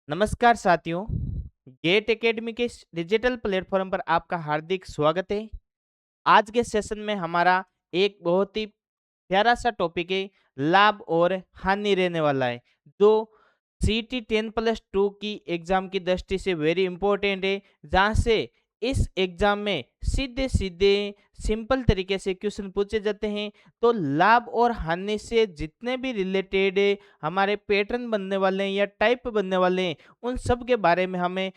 नमस्कार साथियों। Gate academy के इस डिजिटल प्लेटफॉर्म पर आपका हार्दिक स्वागत है। आज के सेशन में हमारा एक बहुत ही प्यारा सा टॉपिक है, लाभ और हानि रहने वाला है, जो सीटी 10+2 की एग्जाम की दृष्टि से वेरी इंपॉर्टेंट है। जहां से इस एग्जाम में सीधे सीधे सिंपल तरीके से क्वेश्चन पूछे जाते हैं। तो लाभ और हानि से जितने भी रिलेटेड हमारे पैटर्न बनने वाले हैं या टाइप बनने वाले हैं, उन सब के बारे में हमें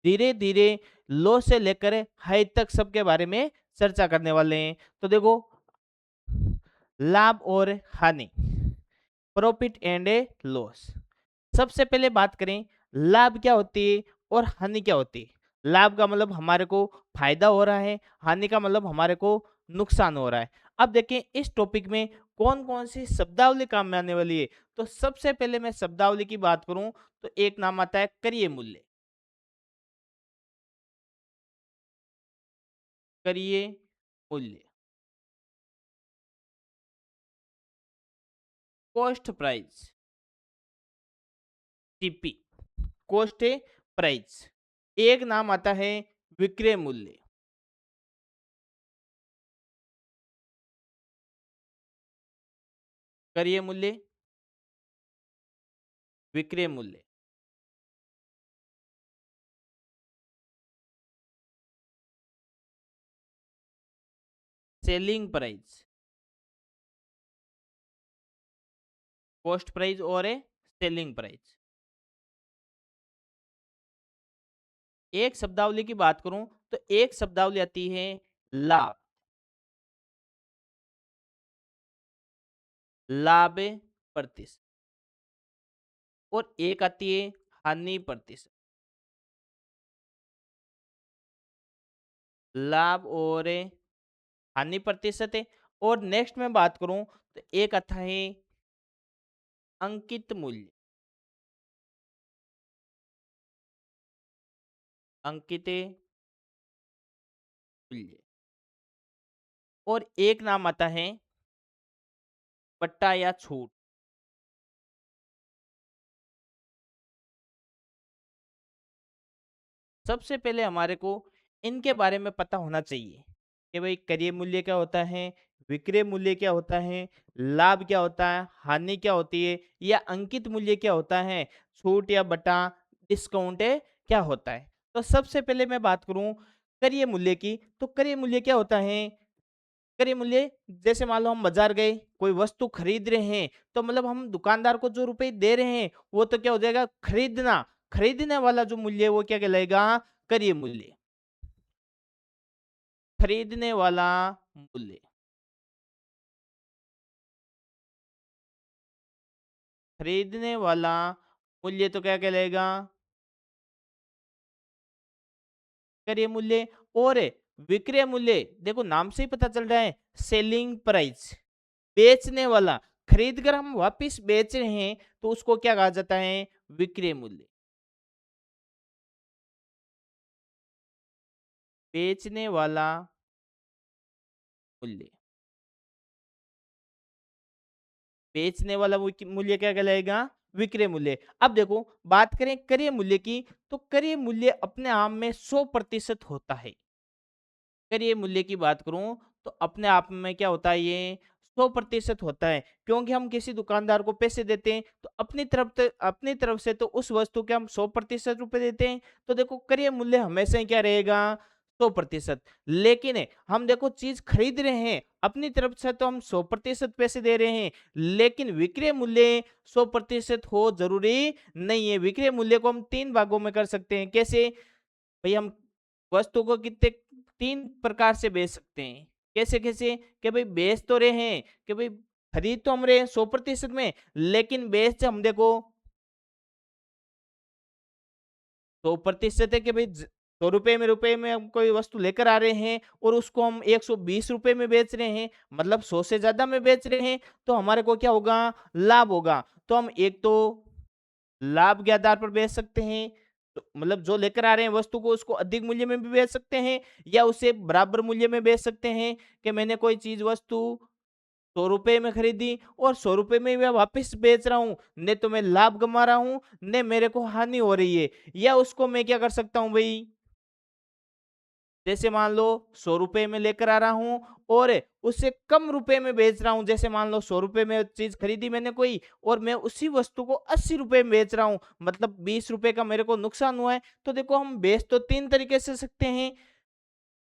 धीरे धीरे लो से लेकर हाई तक सबके बारे में चर्चा करने वाले हैं। तो देखो, लाभ और हानि, प्रॉफिट एंड ए लॉस। सबसे पहले बात करें, लाभ क्या होती है और हानि क्या होती है। लाभ का मतलब हमारे को फायदा हो रहा है, हानि का मतलब हमारे को नुकसान हो रहा है। अब देखें इस टॉपिक में कौन कौन सी शब्दावली काम में आने वाली है। तो सबसे पहले मैं शब्दावली की बात करूं तो एक नाम आता है करिए मूल्य। करिए मूल्य, cost price, TP, cost price. एक नाम आता है विक्रय मूल्य। करिए मूल्य, विक्रय मूल्य, सेलिंग प्राइस, कॉस्ट प्राइस और सेलिंग प्राइस। एक शब्दावली की बात करूं तो एक शब्दावली आती है लाभ, लाभ प्रतिशत, और एक आती है हानि प्रतिशत। लाभ और हानि प्रतिशत है। और नेक्स्ट में बात करूं तो एक आता है अंकित मूल्य, अंकित मूल्य, और एक नाम आता है पट्टा या छूट। सबसे पहले हमारे को इनके बारे में पता होना चाहिए कि भाई क्रय मूल्य क्या होता है, विक्रय मूल्य क्या होता है, लाभ क्या होता है, हानि क्या होती है, या अंकित मूल्य क्या होता है, छूट या बटा डिस्काउंट है क्या होता है। तो सबसे पहले मैं बात करूं क्रय मूल्य की, तो क्रय मूल्य क्या होता है। क्रय मूल्य, जैसे मान लो हम बाजार गए, कोई वस्तु खरीद रहे हैं, तो मतलब हम दुकानदार को जो रुपए दे रहे हैं वो तो क्या हो जाएगा, खरीदना, खरीदने वाला जो मूल्य है वो क्या कहलाएगा, क्रय मूल्य। खरीदने वाला मूल्य, खरीदने वाला मूल्य तो क्या कहलाएगा, क्रय मूल्य। और विक्रय मूल्य, देखो नाम से ही पता चल रहा है, सेलिंग प्राइस, बेचने वाला, खरीद कर हम वापिस बेच रहे हैं तो उसको क्या कहा जाता है, विक्रय मूल्य। बेचने वाला मूल्य, बेचने वाला मूल्य क्या कहलाएगा, विक्रय मूल्य। अब देखो बात करें क्रय मूल्य की, तो क्रय मूल्य अपने आप में 100% होता है। अगर ये मूल्य की बात करूं तो अपने आप में क्या होता है, ये 100% होता है। क्योंकि हम किसी दुकानदार को पैसे देते हैं तो अपनी तरफ से तो उस वस्तु के हम 100% रुपए देते हैं। तो देखो क्रय मूल्य हमेशा ही क्या रहेगा, 100%। लेकिन हम देखो चीज खरीद रहे हैं, अपनी तरफ से तो हम 100% पैसे दे रहे हैं, लेकिन विक्रय मूल्य 100% हो जरूरी नहीं है। विक्रय मूल्य को हम 3 भागों में कर सकते हैं। कैसे भाई, हम वस्तु को कितने 3 प्रकार से बेच सकते हैं। कैसे कैसे, कि भाई बेच तो रहे हैं, कि भाई खरीद तो हम रहे हैं 100% में, लेकिन बेच हम देखो 100% है, कि भाई 100 रुपए में हम कोई वस्तु लेकर आ रहे हैं और उसको हम 120 रुपए में बेच रहे हैं, मतलब 100 से ज्यादा में बेच रहे हैं, तो हमारे को क्या होगा, लाभ होगा। तो हम एक तो लाभ के आधार पर बेच सकते हैं, तो मतलब जो लेकर आ रहे हैं वस्तु को उसको अधिक मूल्य में भी बेच सकते हैं, या उसे बराबर मूल्य में बेच सकते हैं, कि मैंने कोई चीज वस्तु 100 रुपए में खरीदी और 100 रुपए में मैं वापस बेच रहा हूँ, न तो मैं लाभ कमा रहा हूँ, न मेरे को हानि हो रही है। या उसको मैं क्या कर सकता हूँ भाई, जैसे मान लो 100 रुपए में लेकर आ रहा हूँ और उससे कम रुपए में बेच रहा हूँ। जैसे मान लो 100 रुपए में चीज खरीदी मैंने कोई और मैं उसी वस्तु को 80 रुपए में बेच रहा हूँ, मतलब 20 रुपए का मेरे को नुकसान हुआ है। तो देखो हम बेच तो तीन तरीके से सकते हैं,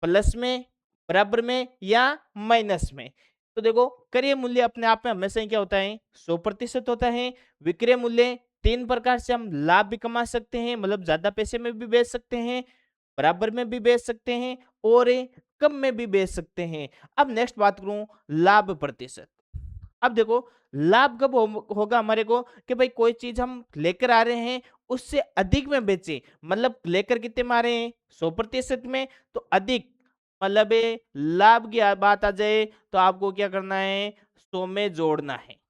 प्लस में, बराबर में या माइनस में। तो देखो क्रय मूल्य अपने आप में हमेशा ही क्या होता है, 100% होता है। विक्रय मूल्य तीन प्रकार से हम लाभ भी कमा सकते हैं, मतलब ज्यादा पैसे में भी बेच सकते हैं, बराबर में भी बेच सकते हैं और कम में भी बेच सकते हैं। अब नेक्स्ट बात करूं, लाभ प्रतिशत। अब देखो लाभ कब होगा हमारे को, कि भाई कोई चीज हम लेकर आ रहे हैं उससे अधिक में बेचें, मतलब लेकर कितने में आ रहे हैं, 100% में, तो अधिक, मतलब लाभ की बात आ जाए तो आपको क्या करना है, 100 में जोड़ना है।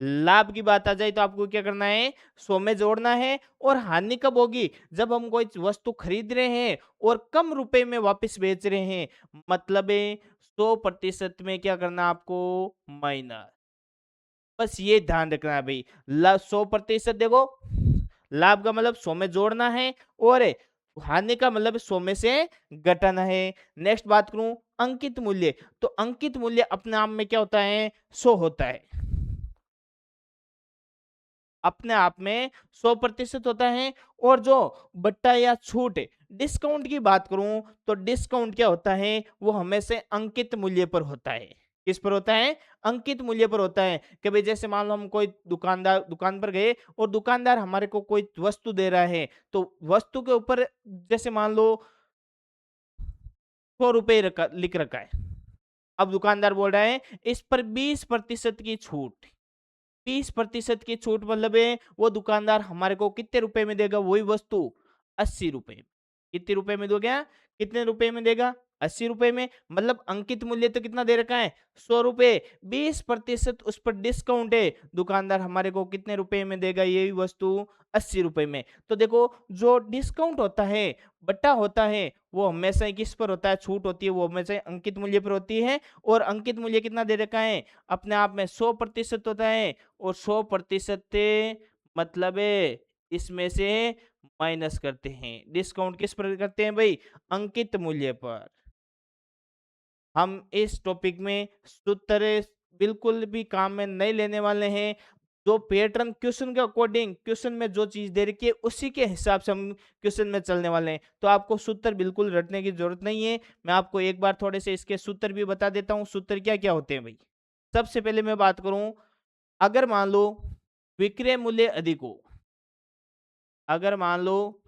लाभ की बात आ जाए तो आपको क्या करना है, 100 में जोड़ना है। और हानि कब होगी, जब हम कोई वस्तु खरीद रहे हैं और कम रुपए में वापस बेच रहे हैं, मतलब 100% में क्या करना आपको, माइनस। बस ये ध्यान रखना है भाई, 100% देखो, लाभ का मतलब 100 में जोड़ना है और हानि का मतलब 100 में से घटाना है। नेक्स्ट बात करूं, अंकित मूल्य। तो अंकित मूल्य अपने आप में क्या होता है, 100 होता है, अपने आप में 100% होता है। और जो बट्टा या छूट, डिस्काउंट की बात करूं तो डिस्काउंट क्या होता है, वो हमेशा अंकित मूल्य पर होता है। किस पर होता है, अंकित मूल्य पर होता है। कि भाई जैसे मान लो हम कोई दुकान पर गए और दुकानदार हमारे को कोई वस्तु दे रहा है, तो वस्तु के ऊपर जैसे मान लो 100 रुपए लिख रखा है। अब दुकानदार बोल रहा है इस पर 20% की छूट, 20% की छूट, मतलब है वो दुकानदार हमारे को कितने रुपए में देगा, वही वस्तु 80 रुपए में। कितने रुपए में दो गया, कितने रुपए में देगा, 80 रुपए में। मतलब अंकित मूल्य तो कितना दे रखा है, 100 रुपए, 20% उस पर डिस्काउंट है, दुकानदार हमारे को कितने रुपए में देगा यही वस्तु, 80 रुपए में। तो देखो जो डिस्काउंट होता है, बट्टा होता है, वो हमेशा ही किस पर होता है, छूट होती है, वो हमेशा ही अंकित मूल्य पर होती है। और अंकित मूल्य कितना दे रखा है, अपने आप में 100% होता है। और 100% मतलब इसमें से माइनस करते हैं, डिस्काउंट किस पर करते हैं भाई, अंकित मूल्य पर। हम इस टॉपिक में सूत्र बिल्कुल भी काम में नहीं लेने वाले हैं। जो पैटर्न क्वेश्चन के अकॉर्डिंग, क्वेश्चन में जो चीज दे रखी है उसी के हिसाब से हम क्वेश्चन में चलने वाले हैं। तो आपको सूत्र बिल्कुल रटने की जरूरत नहीं है। मैं आपको एक बार थोड़े से इसके सूत्र भी बता देता हूँ, सूत्र क्या क्या होते हैं भाई। सबसे पहले मैं बात करूं, अगर मान लो विक्रय मूल्य अधिक हो, अगर मान लो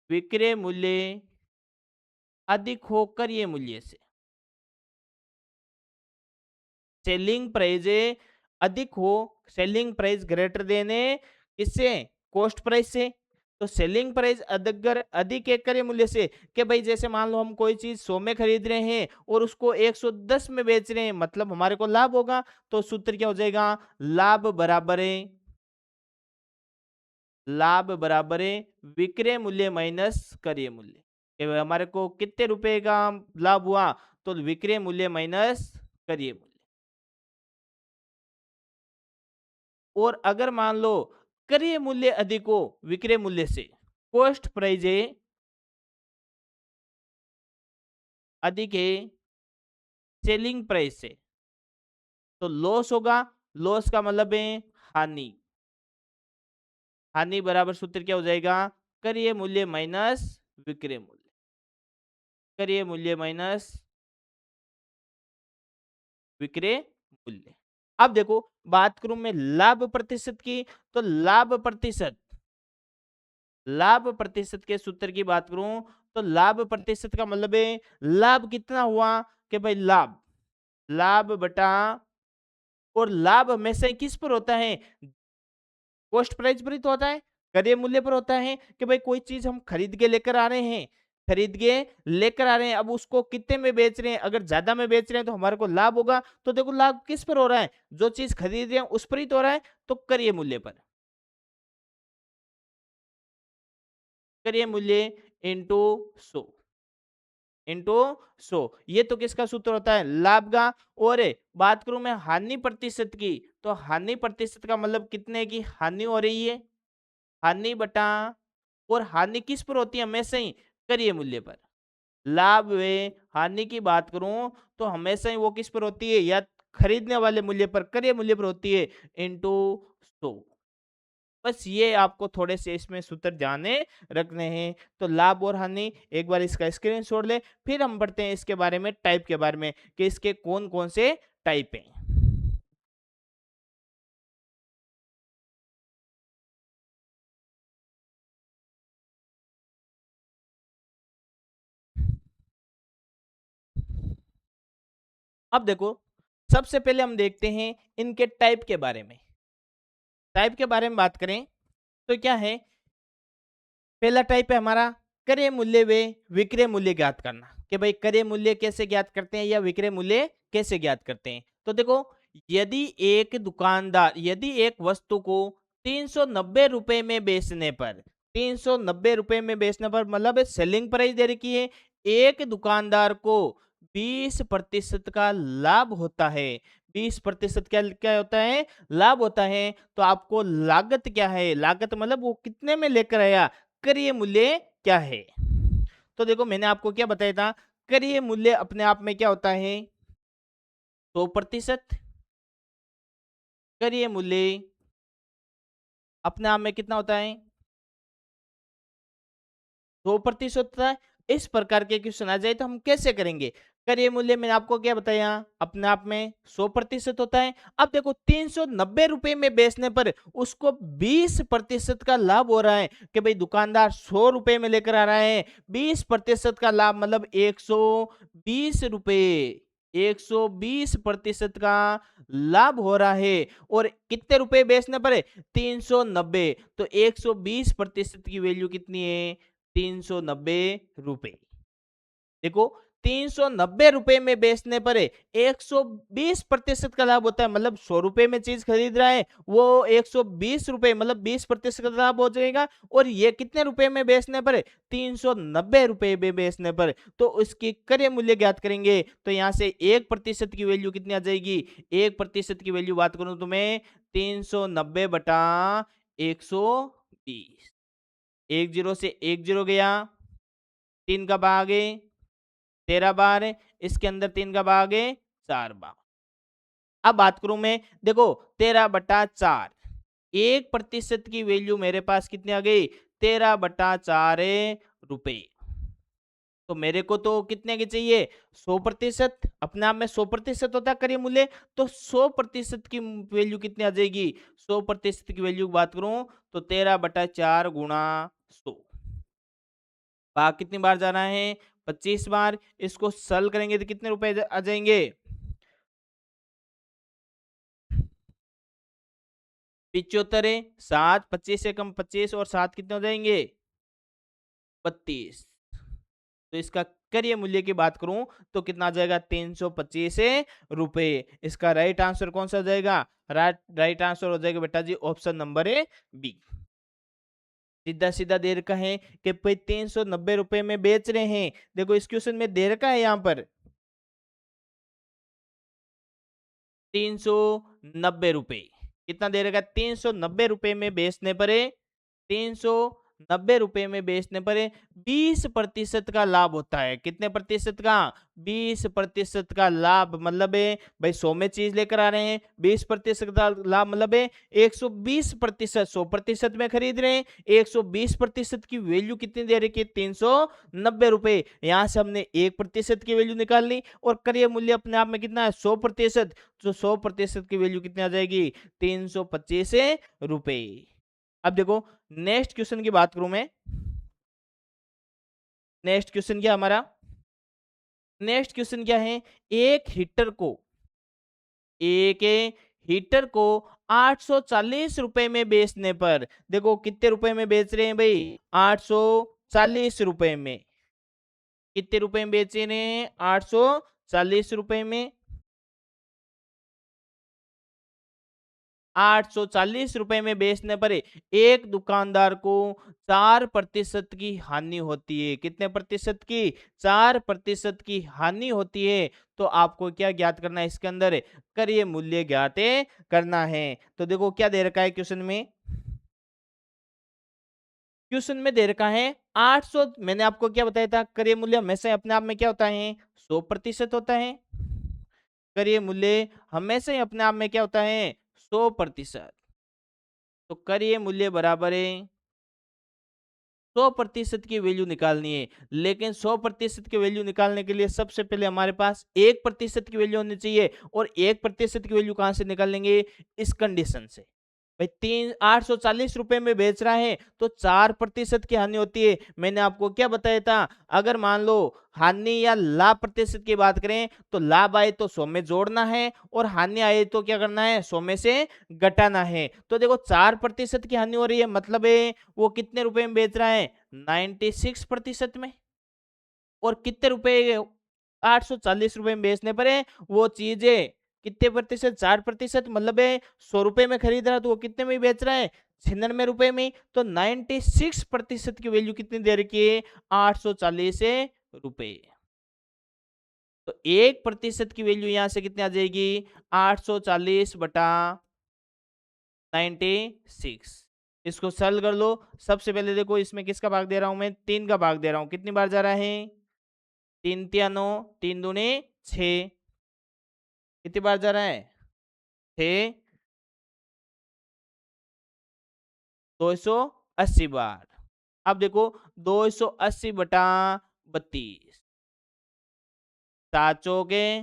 विक्रय मूल्य अधिक हो क्रय मूल्य से, सेलिंग प्राइस अधिक हो, सेलिंग प्राइस ग्रेटर देन किससे, कॉस्ट प्राइस से। तो सेलिंग प्राइस अगर अधिक है क्रय मूल्य से, कि भाई जैसे मान लो हम कोई चीज 100 में खरीद रहे हैं और उसको 110 में बेच रहे हैं, मतलब हमारे को लाभ होगा। तो सूत्र क्या हो जाएगा, लाभ बराबर है, लाभ बराबर है विक्रय मूल्य माइनस क्रय मूल्य। कि भाई हमारे को कितने रुपए का लाभ हुआ, तो विक्रय मूल्य माइनस क्रय मूल्य। और अगर मान लो क्रय मूल्य अधिक हो विक्रय मूल्य से, कॉस्ट प्राइस अधिक है सेलिंग प्राइस से, तो लॉस होगा। लॉस का मतलब है हानि, हानि बराबर सूत्र क्या हो जाएगा, क्रय मूल्य माइनस विक्रय मूल्य, क्रय मूल्य माइनस विक्रय मूल्य। अब देखो बात करूं मैं लाभ प्रतिशत की, तो लाभ प्रतिशत के सूत्र की बात करूं तो लाभ प्रतिशत का मतलब है लाभ कितना हुआ, कि भाई लाभ, लाभ बटा, और लाभ हमेशा ही किस पर होता है, कॉस्ट प्राइस पर ही तो होता है, क्रय मूल्य पर होता है। कि भाई कोई चीज हम खरीद के लेकर आ रहे हैं, खरीद के लेकर आ रहे हैं, अब उसको कितने में बेच रहे हैं, अगर ज्यादा में बेच रहे हैं तो हमारे को लाभ होगा। तो देखो लाभ किस पर हो रहा है, जो चीज खरीद रहे हैं उस पर ही तो हो रहा है, तो क्रय मूल्य पर, क्रय मूल्य इंटू 100। इंटू 100। ये तो किसका सूत्र होता है, लाभ का। और बात करूं मैं हानि प्रतिशत की, तो हानि प्रतिशत का मतलब कितने की हानि हो रही है, हानि बटा, और हानि किस पर होती है हमेशा ही, करिए मूल्य पर। लाभ व हानि की बात करूं तो हमेशा ही वो किस पर होती है, या खरीदने वाले मूल्य पर, क्रय मूल्य पर होती है, इंटू 100। बस ये आपको थोड़े से इसमें सूत्र जाने रखने हैं। तो लाभ और हानि एक बार इसका स्क्रीनशॉट ले, फिर हम बढ़ते हैं इसके बारे में, टाइप के बारे में कि इसके कौन कौन से टाइप हैं। अब देखो, सबसे पहले हम देखते हैं इनके टाइप के बारे में। टाइप के बारे में बात करें तो क्या है, पहला टाइप है हमारा क्रय मूल्य व विक्रय मूल्य ज्ञात करना, कि भाई क्रय मूल्य कैसे ज्ञात करते हैं या विक्रय मूल्य कैसे ज्ञात करते हैं। तो देखो, यदि एक दुकानदार यदि एक वस्तु को 390 में बेचने पर, 390 में बेचने पर मतलब सेलिंग प्राइस दे रखी है, एक दुकानदार को 20% का लाभ होता है। 20% क्या क्या होता है, लाभ होता है। तो आपको लागत क्या है, लागत मतलब वो कितने में लेकर आया, क्रय मूल्य क्या है। तो देखो मैंने आपको क्या बताया था, क्रय मूल्य अपने आप में क्या होता है, 100%। क्रय मूल्य अपने आप में कितना होता है, 100% होता है। इस प्रकार के क्वेश्चन आ जाए तो हम कैसे करेंगे, क्रय मूल्य मैंने आपको क्या बताया, अपने आप में 100% होता है। अब देखो 390 में बेचने पर उसको 20% का लाभ हो रहा है, कि भाई दुकानदार 100 में लेकर आ रहा है, 20% का लाभ मतलब 120 रुपए, 120% का लाभ हो रहा है। और कितने रुपए बेचने पर है, 390। तो 120% की वैल्यू कितनी है, 390 रुपए। देखो 390 में बेचने पर 120% का लाभ होता है, मतलब 100 रुपए में चीज खरीद रहा है, वो 120 रुपए मतलब 20% का लाभ हो जाएगा। और ये कितने रुपए में बेचने पर, 390 रुपए में बेचने पर। तो उसकी क्रय मूल्य ज्ञात करेंगे, तो यहाँ से 1% की वैल्यू कितनी आ जाएगी, 1% की वैल्यू बात करूं तो मैं 390/120, एक जीरो से एक जीरो गया, 3 का भाग 13 बार, इसके अंदर 3 का भाग 4 बार। अब बात करूं मैं, देखो 13/4, 1% की वैल्यू मेरे पास कितनी आ गई, 13/4 रुपए। तो मेरे को तो कितने की चाहिए, 100%, अपने आप में 100% होता है करिए मूल्य। तो 100% की वैल्यू कितनी आ जाएगी, 100% की वैल्यू बात करूं तो 13/4 गुणा 100। भाग कितनी बार जाना है, 25 बार। इसको सरल करेंगे तो कितने रुपए आ जाएंगे, 75 है, 7, 25 से कम 25 और 7 कितने हो जाएंगे, 32। तो इसका क्रय मूल्य की बात करूं तो कितना आ जाएगा, 325 रुपए। इसका राइट आंसर कौन सा हो जाएगा, राइट आंसर हो जाएगा बेटा जी ऑप्शन नंबर है बी। सीधा सीधा दे रखा है कि भाई 390 रुपए में बेच रहे हैं। देखो इस क्वेश्चन में दे रखा है यहाँ पर 390 रुपए, कितना दे रखा है, 390 रुपए में बेचने पर 390 रुपए में बेचने पर 20% का लाभ होता है। कितने प्रतिशत का, 20% का लाभ मतलब है भाई 100 में चीज लेकर आ रहे हैं, 20% का लाभ मतलब है 120%, 100% में खरीद रहे हैं, 120% की वैल्यू कितनी दे रही है, 390 रुपए। यहां से हमने 1% की वैल्यू निकाल ली, और क्रय मूल्य अपने आप में कितना है, 100%। तो 100% की वैल्यू कितनी आ जाएगी, 325 रुपए। अब देखो नेक्स्ट क्वेश्चन की बात करूं मैं, नेक्स्ट क्वेश्चन क्या हमारा, नेक्स्ट क्वेश्चन क्या है, एक हीटर को 840 में बेचने पर, देखो कितने रुपए में बेच रहे हैं भाई, 840 में। कितने रुपए में बेच रहे हैं, 840 में। 840 रुपए में बेचने पर एक दुकानदार को 4% की हानि होती है। कितने प्रतिशत की? 4% की हानि होती है। तो आपको क्या ज्ञात करना है इसके अंदर? क्रय मूल्य ज्ञात करना है। तो देखो क्या दे रखा है क्वेश्चन में? क्वेश्चन में दे रखा है 800। मैंने आपको क्या बताया था? क्रय मूल्य हमेशा अपने आप में क्या होता है? 100% होता है। क्रय मूल्य हमेशा ही अपने आप में क्या होता है? 100%। तो क्रय मूल्य बराबर है 100% की वैल्यू निकालनी है। लेकिन 100% की वैल्यू निकालने के लिए सबसे पहले हमारे पास 1% की वैल्यू होनी चाहिए। और 1% की वैल्यू कहां से निकालेंगे? इस कंडीशन से। भाई 840 रुपए में बेच रहा है तो 4% की हानि होती है। मैंने आपको क्या बताया था? अगर मान लो हानि या लाभ प्रतिशत की बात करें तो लाभ आए तो 100 में जोड़ना है और हानि आए तो क्या करना है? 100 में से घटाना है। तो देखो 4% की हानि हो रही है, मतलब है वो कितने रुपए में बेच रहा है? 96% में। और कितने रुपए? 840 रुपए में बेचने पर है वो चीजें कितने प्रतिशत? 4%, मतलब है 100 रुपए में खरीद रहा है तो वो कितने में बेच रहा है? 96 में। तो 96% की वैल्यू कितनी दे रखी है? 840 रुपए। तो 1% की वैल्यू यहां से कितनी आ जाएगी? 840/96। इसको सरल कर लो। सबसे पहले देखो इसमें किसका भाग दे रहा हूं मैं? 3 का भाग दे रहा हूं। कितनी बार जा रहा है? 3 तिया 9, 3 दूने 6। कितनी बार जा रहा है? 6। 280 बार। अब देखो 280/32। 7 चौके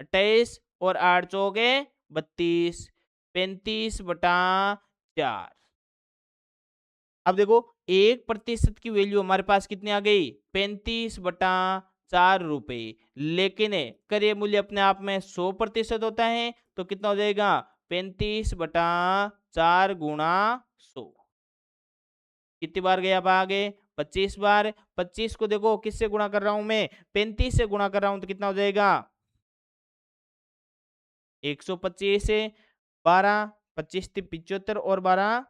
28 और 8 चौके 32। 35/4। अब देखो 1% की वैल्यू हमारे पास कितनी आ गई? 35/4 रुपए। लेकिन क्रय मूल्य अपने आप में 100% होता है तो कितना हो जाएगा? 35/4 गुणा 100। कितनी बार गया भागे? 25 बार। 25 को देखो किससे गुणा कर रहा हूं मैं? 35 से गुणा कर रहा हूं तो कितना हो जाएगा? 125 से 12। 25 75 और 12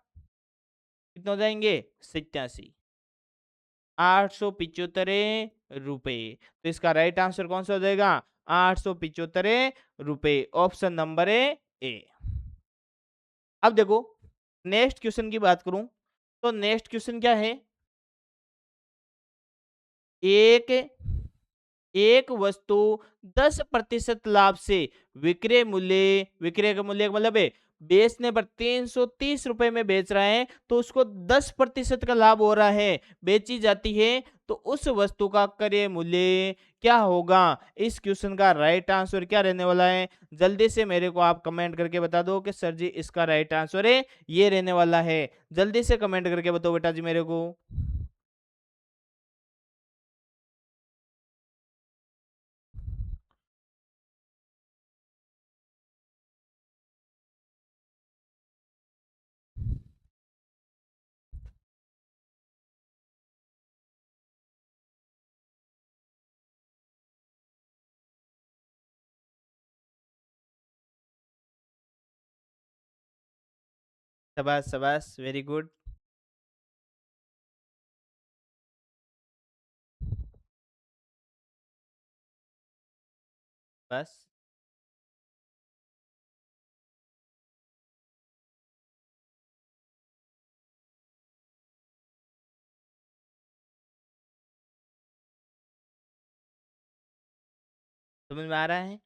कितने हो जाएंगे? 87। 875 रुपए। तो इसका राइट आंसर कौन सा हो जाएगा? 875 रुपए। Option number A. अब देखो नेक्स्ट क्वेश्चन की बात करूं तो नेक्स्ट क्वेश्चन क्या है? एक एक वस्तु 10% लाभ से विक्रय का मूल्य का मतलब है बेचने पर 330 रुपए में बेच रहा है तो उसको 10% का लाभ हो रहा है, बेची जाती है। तो उस वस्तु का क्रय मूल्य क्या होगा? इस क्वेश्चन का राइट आंसर क्या रहने वाला है? जल्दी से मेरे को आप कमेंट करके बता दो कि सर जी इसका राइट आंसर है ये रहने वाला है। जल्दी से कमेंट करके बताओ बेटा जी मेरे को। शाबाश शाबाश, वेरी गुड। बस समझ में आ रहा है?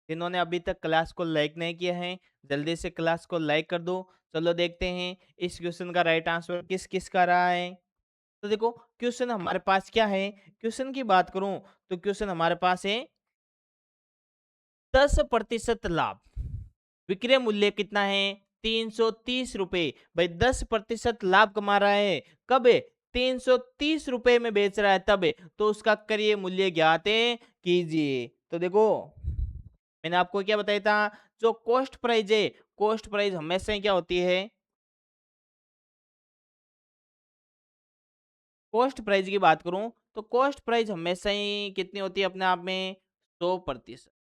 जिन्होंने अभी तक क्लास को लाइक नहीं किया है जल्दी से क्लास को लाइक कर दो। चलो देखते हैं इस क्वेश्चन का राइट आंसर किस किस का रहा है। तो देखो क्वेश्चन हमारे पास क्या है? क्वेश्चन की बात करूं तो क्वेश्चन हमारे पास है 10% लाभ। विक्रय मूल्य कितना है? 330 रुपए। भाई 10% लाभ कमा रहा है। कब है? 330 रुपए में बेच रहा है तब है। तो उसका क्रय मूल्य ज्ञात कीजिए। तो देखो मैंने आपको क्या बताया था? जो कॉस्ट प्राइस है, कॉस्ट प्राइस हमेशा ही क्या होती है? कॉस्ट प्राइस की बात करूं तो कॉस्ट प्राइस हमेशा ही कितनी होती है अपने आप में? 100%।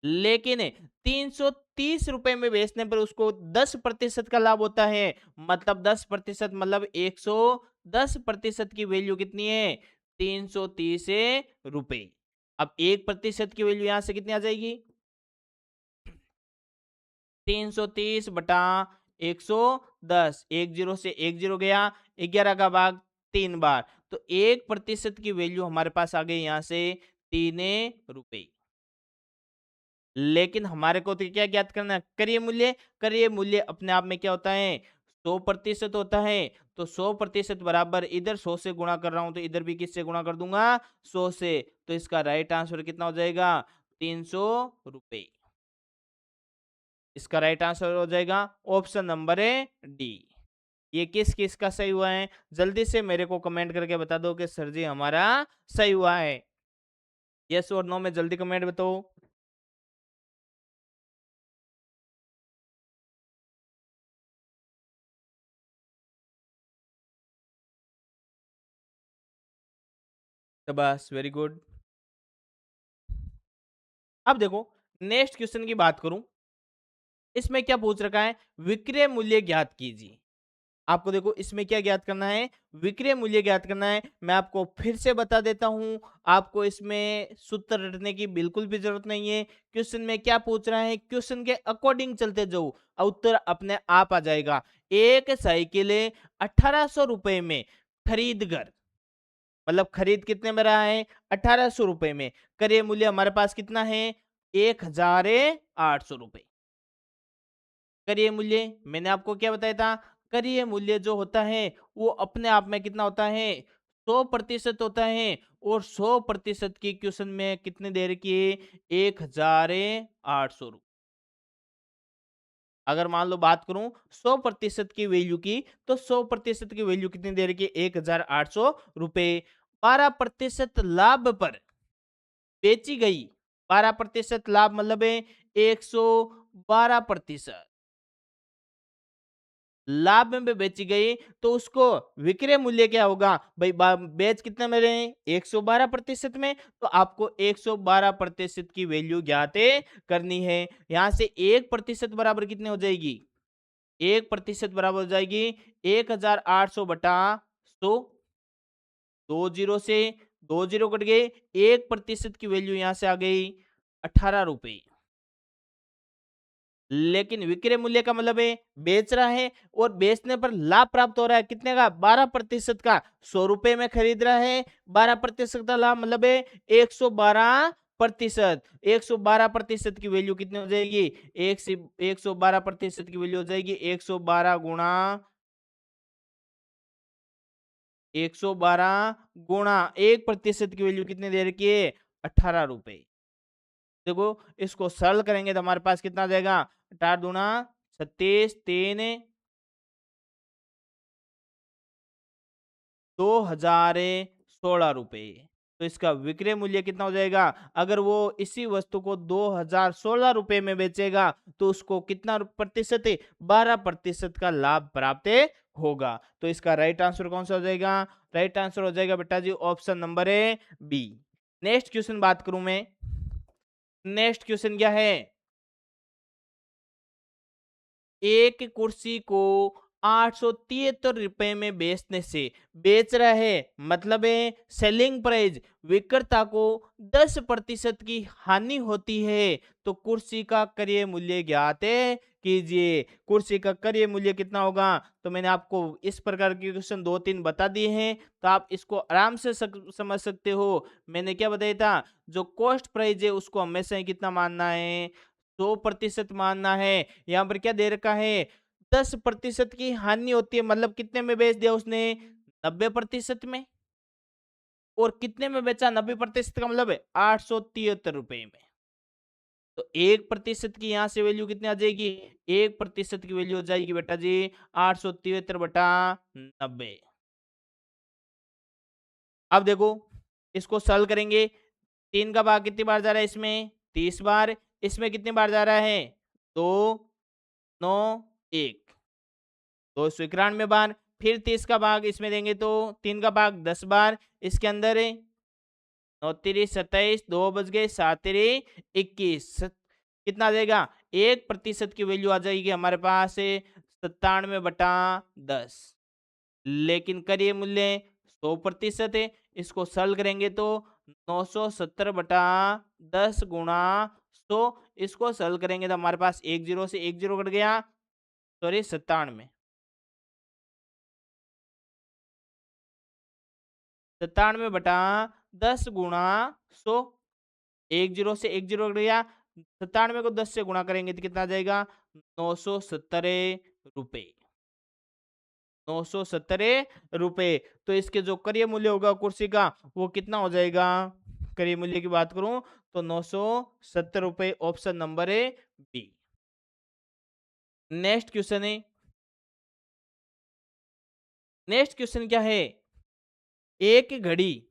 लेकिन 330 रुपए में बेचने पर उसको 10% का लाभ होता है। मतलब 10% मतलब 110% की वैल्यू कितनी है? 330 रुपए। अब 1% की वैल्यू यहां से कितनी आ जाएगी? 330 बटा 110, एक जीरो से एक जीरो गया, 11 का भाग 3 बार, तो 1% की वैल्यू हमारे पास आ गई यहाँ से 3 रुपए। लेकिन हमारे को तो क्या ज्ञात करना है? करिए मूल्य। करिए मूल्य अपने आप में क्या होता है? 100% होता है। तो 100% बराबर इधर 100 से गुणा कर रहा हूं तो इधर भी किससे गुणा कर दूंगा? 100 से। तो इसका राइट आंसर कितना हो जाएगा? 300 रुपए। इसका राइट आंसर हो जाएगा ऑप्शन नंबर है डी। ये किस किस का सही हुआ है? जल्दी से मेरे को कमेंट करके बता दो कि सर जी हमारा सही हुआ है। यस और नो में जल्दी कमेंट बताओ। तो बस वेरी गुड। अब देखो नेक्स्ट क्वेश्चन की बात करूं। इसमें क्या पूछ रखा है? विक्रय मूल्य ज्ञात कीजिए। आपको देखो इसमें क्या ज्ञात करना है? विक्रय मूल्य ज्ञात करना है। मैं आपको फिर से बता देता हूं। आपको इसमें सूत्र रटने की बिल्कुल भी जरूरत नहीं है। क्वेश्चन में क्या पूछ रहा है, क्वेश्चन के अकॉर्डिंग चलते जाओ और उत्तर अपने आप आ जाएगा। एक साइकिल 1800 रुपए में खरीद कर, मतलब खरीद कितने में रहा है? 1800 रुपए में। क्रय मूल्य हमारे पास कितना है? 1800 रुपए। क्रय मूल्य मैंने आपको क्या बताया था? क्रय मूल्य जो होता है वो अपने आप में कितना होता है? 100% होता है। और 100% की क्वेश्चन में कितने दे रखी है? 1800 रुपये। अगर मान लो बात करूं 100% की वैल्यू की, तो 100% की वैल्यू कितनी दे रखी है? 1800 रुपये। 12% लाभ पर बेची गई। 12% लाभ मतलब है 112% लाभ में भी बेची गई। तो उसको विक्रय मूल्य क्या होगा भाई? बेच कितने में रहे? 112% में। तो आपको 112% की वैल्यू ज्ञात करनी है। यहां से 1% बराबर कितने हो जाएगी? 1% बराबर हो जाएगी 1800 बटा 100। 2 जीरो से 2 जीरो कट गए। 1% की वैल्यू यहां से आ गई 18 रुपए। लेकिन विक्रय मूल्य का मतलब है बेच रहा है और बेचने पर लाभ प्राप्त हो रहा है कितने का? 12% का। 100 रुपए में खरीद रहा है, 12% का लाभ मतलब है 112%। 112% की वैल्यू कितनी हो जाएगी? 112% की वैल्यू हो जाएगी 112 गुणा 1% की वैल्यू कितनी दे रखी है? 18 रुपए। देखो इसको सरल करेंगे तो हमारे पास कितना आ जाएगा? 8 दूना 36, 2016 रुपए। तो इसका विक्रय मूल्य कितना हो जाएगा? अगर वो इसी वस्तु को 2016 रुपए में बेचेगा तो उसको कितना प्रतिशत है? 12% का लाभ प्राप्त होगा। तो इसका राइट आंसर कौन सा हो जाएगा? राइट आंसर हो जाएगा बेटा जी ऑप्शन नंबर है बी। नेक्स्ट क्वेश्चन बात करूं मैं। नेक्स्ट क्वेश्चन क्या है? एक कुर्सी को 873 में बेचने से बेच रहा है, मतलब है सेलिंग प्राइस विक्रेता को 10% की हानि होती है। तो कुर्सी का क्रय मूल्य ज्ञात कीजिए। कुर्सी का क्रय मूल्य कितना होगा? तो मैंने आपको इस प्रकार के क्वेश्चन 2-3 बता दिए हैं, तो आप इसको आराम से समझ सकते हो। मैंने क्या बताया था? जो कॉस्ट प्राइस है उसको हमेशा ही कितना मानना है? 100% मानना है। यहाँ पर क्या दे रखा है? 10% की हानि होती है, मतलब कितने में बेच दिया उसने? 90% में। और कितने में बेचा? 90% का मतलब है 873 रुपए में। तो 1% की यहां से वैल्यू कितनी आ जाएगी? 1% की वैल्यू हो जाएगी बेटा जी 873/90। अब देखो इसको सरल करेंगे। 3 का भाग कितनी बार जा रहा है इसमें? 30 बार। इसमें कितनी बार जा रहा है? 2, 9, 1, 291 बार। फिर 30 का भाग इसमें देंगे तो 3 का भाग 10 बार। इसके अंदर है 9 तिरी 27, 2 बज गए 7 तिरी 21, कितना आ जाएगा, 1% की वैल्यू आ जाएगी हमारे पास 97/10। लेकिन करिए मूल्य 100% है, इसको सरल करेंगे तो 970/10 गुणा 100, इसको सरल करेंगे तो हमारे पास एक जीरो से एक जीरो कट गया, सॉरी 97/10 गुणा 100, एक जीरो से एक जीरो कट गया, 97 को 10 से गुणा करेंगे तो कितना आ जाएगा, 970 रुपए, 970 रुपए। तो इसके जो करिय मूल्य होगा कुर्सी का वो कितना हो जाएगा, करिय मूल्य की बात करूं तो 970 रुपए, ऑप्शन नंबर है बी। नेक्स्ट क्वेश्चन है, नेक्स्ट क्वेश्चन क्या है, एक घड़ी,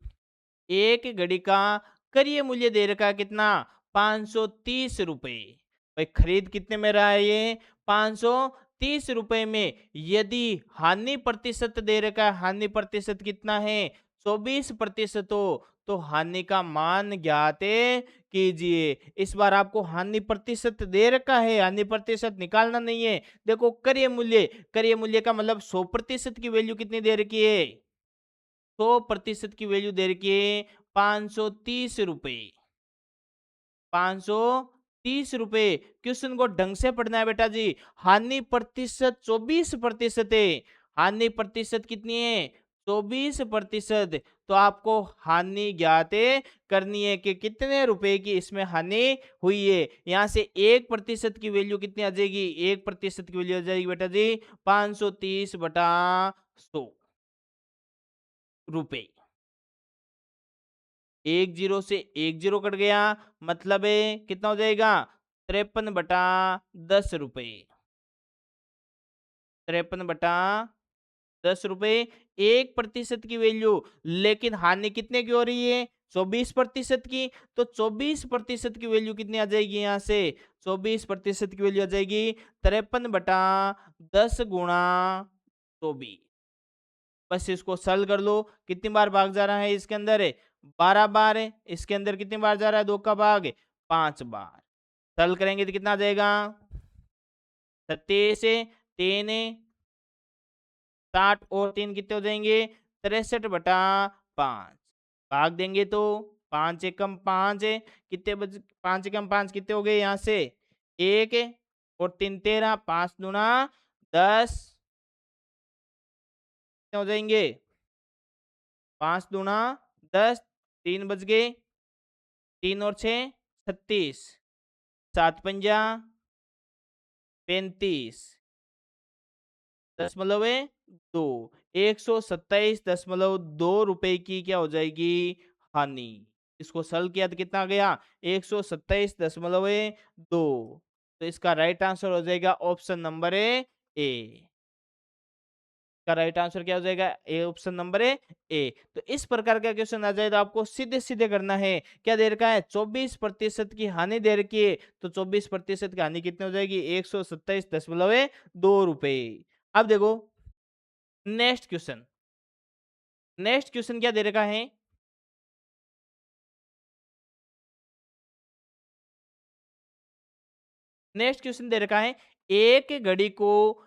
एक घड़ी का करिय मूल्य दे रखा है कितना, 530 रुपए। भाई खरीद कितने में रहा है ये, 530 रुपए में। यदि हानि प्रतिशत दे रखा है, हानि प्रतिशत कितना है, 24% हो, तो हानि का मान ज्ञात कीजिए। इस बार आपको हानि प्रतिशत दे रखा है, हानि प्रतिशत निकालना नहीं है। देखो करिय मूल्य, करिय मूल्य का मतलब 100% की वैल्यू कितनी दे रखी है, 100% की वैल्यू दे रखी है 530 रुपए, 530 रुपए। क्वेश्चन को ढंग से पढ़ना है बेटा जी। हानि प्रतिशत 24% है, हानि प्रतिशत कितनी है, 24%। तो आपको हानि ज्ञात करनी है कि कितने रुपए की इसमें हानि हुई है। यहां से 1% की वैल्यू कितनी आ जाएगी, 1% की वैल्यू आ जाएगी बेटा जी 530/100 रुपए। एक जीरो से एक जीरो कट गया, मतलब है कितना हो जाएगा, 53/10 रुपए, 53/10 रुपए। 1% की वैल्यू, लेकिन हानि कितने की हो रही है, 24% की। तो 24% की वैल्यू कितनी आ जाएगी, यहां से 24% की वैल्यू आ जाएगी 53/10 गुणा 24। बस इसको सरल कर लो, कितनी बार भाग जा रहा है इसके अंदर है, 12 बार है। इसके अंदर कितनी बार जा रहा है, 2 का भाग 5 बार। सरल करेंगे तो कितना आ जाएगा, 27 3 60 और 3 कितने हो जाएंगे, 63/5। भाग देंगे तो 5 एकम 5 है, कितने बच, 5 एकम 5 कितने हो गए, यहाँ से 1 और 3 13, 5 दूना 10, कितने हो जाएंगे, 5 दूना 10, 3 बच गए, 3 और 6 36, 7 पंजा 35 दशमलव 2, 127.2 रुपए की क्या हो जाएगी, हानि। इसको सरल किया तो कितना आ गया, 127.2। तो इसका राइट आंसर हो जाएगा ऑप्शन नंबर ए। का राइट आंसर क्या हो जाएगा, ए, ऑप्शन नंबर ए। तो इस प्रकार का क्वेश्चन आ जाए तो आपको सीधे सीधे करना है, क्या दे रखा है, 24% की हानि दे रखी है। तो 24% की हानि कितनी हो जाएगी, 127.2 रुपए। अब देखो नेक्स्ट क्वेश्चन, नेक्स्ट क्वेश्चन क्या दे रखा है, नेक्स्ट क्वेश्चन दे रखा है, एक घड़ी को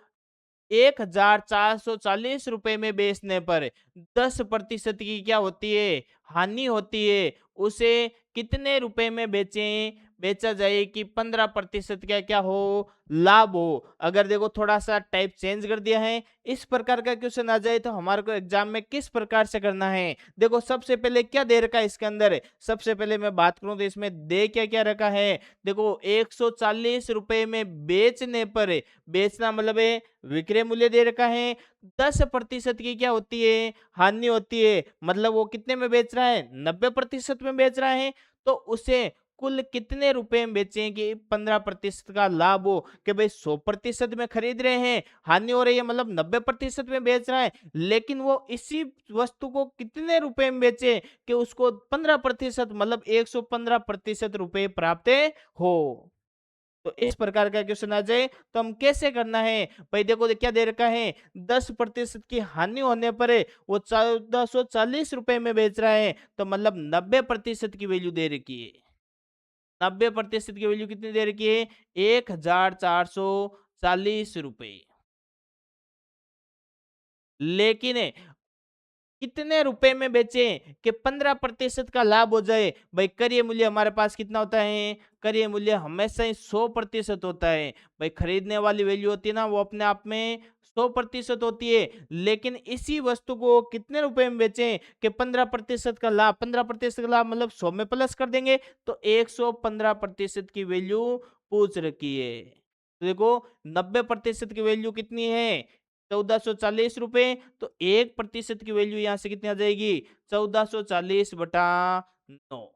1440 रुपए में बेचने पर 10% की क्या होती है, हानि होती है। उसे कितने रुपए में बेचें, बेचा जाए कि 15% का क्या हो, लाभ हो। अगर देखो थोड़ा सा टाइप चेंज कर दिया है, इस प्रकार का क्वेश्चन आ जाए तो हमारे को एग्जाम में किस प्रकार से करना है। देखो सबसे पहले क्या दे रखा है इसके अंदर, सबसे पहले मैं बात करूं तो इसमें दे क्या क्या रखा है। देखो 140 रुपए में बेचने पर, बेचना मतलब है विक्रय मूल्य दे रखा है, 10% की क्या होती है, हानि होती है। मतलब वो कितने में बेच रहा है, 90% में बेच रहा है। तो उसे कुल कितने रुपए में बेचें कि 15% का लाभ हो। कि भाई 100% में खरीद रहे हैं, हानि हो रही है, मतलब 90% में बेच रहा है, लेकिन वो इसी वस्तु को कितने रुपए में बेचे कि उसको 15% मतलब 115% रुपए प्राप्त हो। तो इस प्रकार का क्वेश्चन आ जाए तो हम कैसे करना है, भाई देखो क्या दे रखा है, 10% की हानि होने पर वो 1440 रुपए में बेच रहा है, तो मतलब 90% की वैल्यू दे रखी है, 90% की वैल्यू कितनी दे रखी है? 1440 रुपए। लेकिन कितने रुपए में बेचें कि 15% का लाभ हो जाए? भाई करिए मूल्य हमारे पास कितना होता है? करिए मूल्य हमेशा ही 100% होता है। भाई खरीदने वाली वैल्यू होती है ना, वो अपने आप में 100% होती है। लेकिन इसी वस्तु को कितने रुपए में बेचें कि 15% का लाभ? 15% का लाभ मतलब 100 में प्लस कर देंगे तो 115% की वैल्यू पूछ रखी है। तो देखो 90% की वैल्यू कितनी है? 1440 रुपए। तो 1% की वैल्यू यहाँ से कितनी आ जाएगी? 1440/9।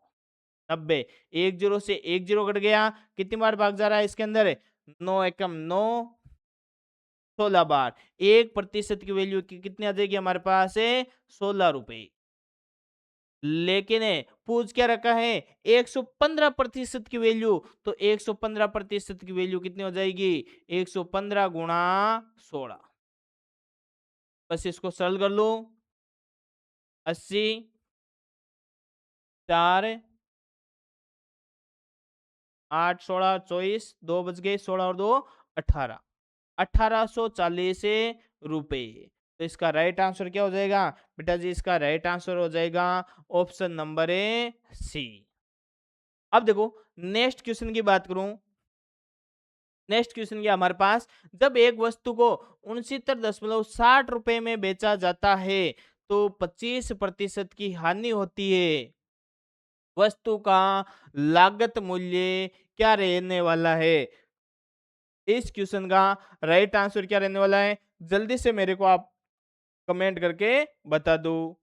90। एक जीरो से एक जीरो कट गया। कितनी बार भाग जा रहा है इसके अंदर? 9 एकम 9, 16 बार। 1% की वैल्यू कितनी आ जाएगी हमारे पास है? 16 रुपए। लेकिन पूछ क्या रखा है? 115% की वैल्यू। तो 115% की वैल्यू कितनी हो जाएगी? 115 गुणा 16। बस इसको सरल कर लो। 80, 4, 8, 16, 24, 2 बच गए, 16 और 2 18। 1840 रुपए। तो इसका राइट आंसर क्या हो जाएगा बेटा जी? इसका राइट आंसर हो जाएगा ऑप्शन नंबर ए, सी। अब देखो नेक्स्ट क्वेश्चन की बात करूं। नेक्स्ट क्वेश्चन क्या हमारे पास? जब एक वस्तु को 69.60 रुपए में बेचा जाता है तो 25% की हानि होती है। वस्तु का लागत मूल्य क्या रहने वाला है? इस क्वेश्चन का राइट आंसर क्या रहने वाला है? जल्दी से मेरे को आप कमेंट करके बता दो।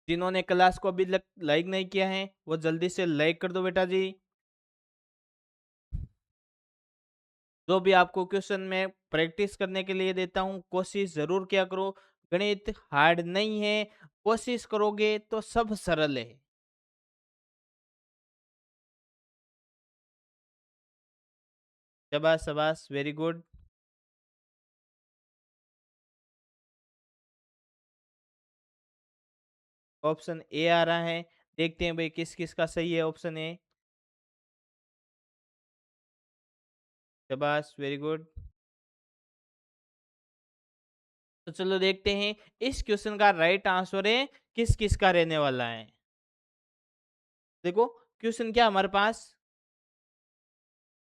जिन्होंने क्लास को अभी लाइक नहीं किया है वो जल्दी से लाइक कर दो बेटा जी। जो भी आपको क्वेश्चन में प्रैक्टिस करने के लिए देता हूँ कोशिश जरूर किया करो। गणित हार्ड नहीं है, कोशिश करोगे तो सब सरल है। शाबाश शाबाश, वेरी गुड। ऑप्शन ए आ रहा है। देखते हैं भाई किस किस का सही है ऑप्शन ए। शाबाश, वेरी गुड। तो चलो देखते हैं इस क्वेश्चन का राइट आंसर है किस किस का रहने वाला है। देखो क्वेश्चन क्या हमारे पास?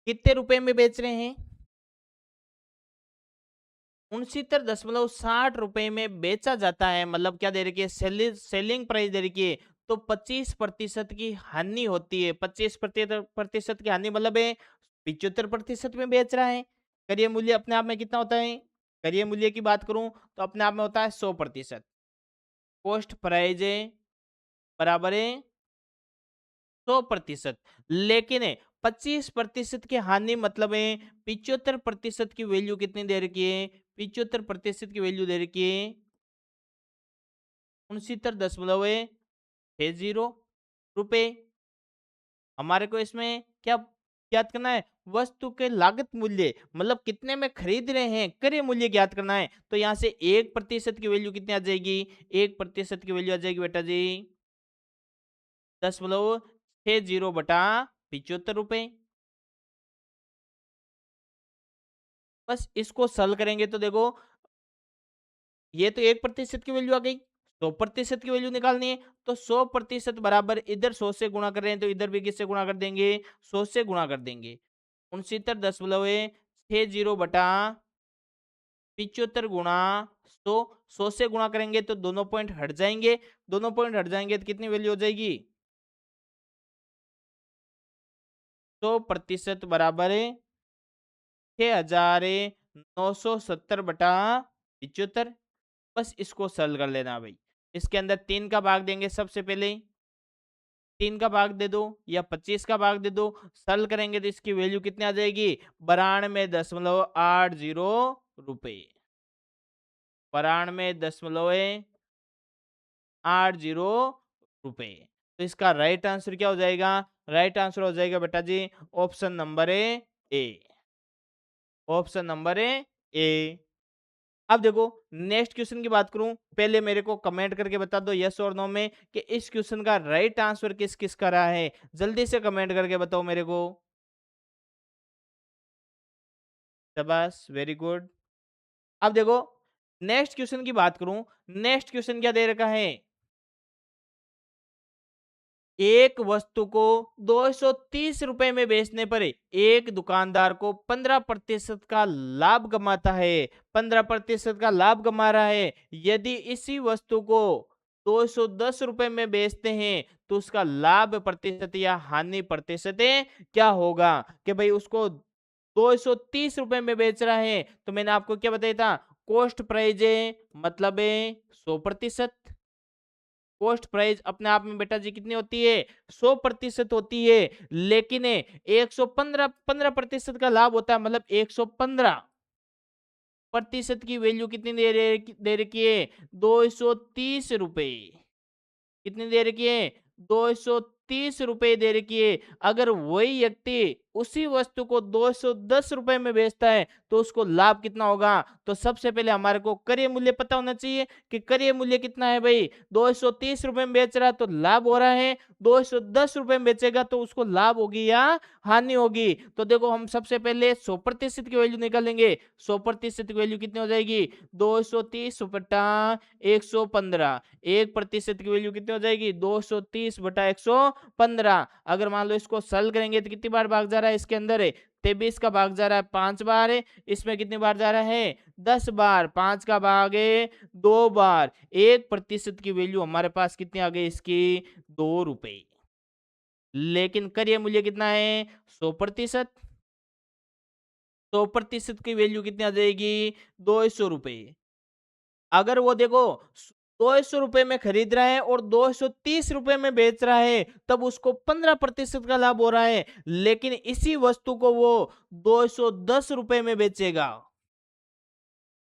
कितने रुपए में बेच रहे हैं? 69.60 रुपए में बेचा जाता है। मतलब क्या दे रखी है? सेलिंग प्राइस दे रखी है। तो 25% की हानि होती है। 25% की हानि मतलब है 75% में बेच रहा है। करिए मूल्य अपने आप में कितना होता है? करिए मूल्य की बात करूं तो अपने आप में होता है 100%। कॉस्ट प्राइज बराबर है 100%। लेकिन 25% की हानि मतलब है 75% की वैल्यू कितनी दे रखी है? 75% की वैल्यू दे रखी है 69.60 रुपए। हमारे को इसमें क्या ज्ञात करना है? वस्तु के लागत मूल्य मतलब कितने में खरीद रहे हैं, क्रय मूल्य ज्ञात करना है। तो यहाँ से 1% की वैल्यू कितनी आ जाएगी? 1% की वैल्यू आ जाएगी बेटा जी 10.60/75। बस इसको सरल करेंगे तो देखो ये तो 1% की वैल्यू आ गई। 100% की वैल्यू निकालनी है तो 100% बराबर इधर 100 से गुणा कर रहे हैं तो इधर भी किससे गुणा कर देंगे? 100 से गुणा कर देंगे। 69.60 गुणा 100। 100 से गुणा करेंगे तो दोनों पॉइंट हट जाएंगे। दोनों पॉइंट हट जाएंगे तो कितनी वैल्यू हो जाएगी? 100% बराबर 6,970/75। बस इसको सरल कर लेना भाई। इसके अंदर 3 का भाग देंगे सबसे पहले। 3 का भाग दे दो या 25 का भाग दे दो। सरल करेंगे तो इसकी वैल्यू कितनी आ जाएगी? 92.80 रुपए। 92.80 रुपए। तो इसका राइट आंसर क्या हो जाएगा? राइट आंसर हो जाएगा बेटा जी option number A. Option number A. अब देखो नेक्स्ट क्वेश्चन की बात करूं, पहले मेरे को कमेंट करके बता दो यस और नो में कि इस क्वेश्चन का राइट आंसर किस किस का रहा है। जल्दी से कमेंट करके बताओ मेरे को। शाबाश, वेरी गुड। अब देखो नेक्स्ट क्वेश्चन की बात करूं, नेक्स्ट क्वेश्चन क्या दे रखा है, एक वस्तु को 230 रुपए में बेचने पर एक दुकानदार को 15% का लाभ कमाता है। 15% का लाभ कमा रहा है। यदि इसी वस्तु को 210 रुपए में बेचते हैं तो उसका लाभ प्रतिशत या हानि प्रतिशत क्या होगा। कि भाई उसको 230 रुपए में बेच रहा है तो मैंने आपको क्या बताया था, कॉस्ट प्राइस है मतलब है 100%। कॉस्ट प्राइस अपने आप में बेटा जी कितनी होती है, 100% होती है। लेकिन 115 प्रतिशत का लाभ होता है, मतलब 115% की वैल्यू कितनी दे रखी है, 230 रुपए। कितनी दे रखी है, 230 रुपए दे रखी है। अगर वही व्यक्ति उसी वस्तु को 210 रुपए में बेचता है तो उसको लाभ कितना होगा। तो सबसे पहले हमारे को क्रय मूल्य पता होना चाहिए कि क्रय मूल्य कितना है भाई, 230 रुपए में बेच रहा है तो लाभ हो रहा है, 210 रुपए में बेचेगा तो उसको लाभ होगी या हानि होगी। तो देखो हम सबसे पहले 100% की वैल्यू निकालेंगे। 100% की वैल्यू कितनी हो जाएगी, 230 बटा 115। 1% की वैल्यू कितनी हो जाएगी, 230 बटा 115। अगर मान लो इसको सरल करेंगे तो कितनी बार भाग जा रहा है, इसके अंदर है 23 का भाग जा रहा है 5 बार है, इसमें कितनी बार जा रहा है 10 बार, 5 का भाग है 2 बार। 1% की वैल्यू हमारे पास कितनी आ गई इसकी, 2 रुपए। लेकिन क्रय मूल्य कितना है, 100%। 100% की वैल्यू कितनी आ जाएगी, 200 रुपए। अगर वो देखो 200 रुपए में खरीद रहा है और 230 रुपए में बेच रहा है तब उसको 15% का लाभ हो रहा है। लेकिन इसी वस्तु को वो 210 रुपए में बेचेगा।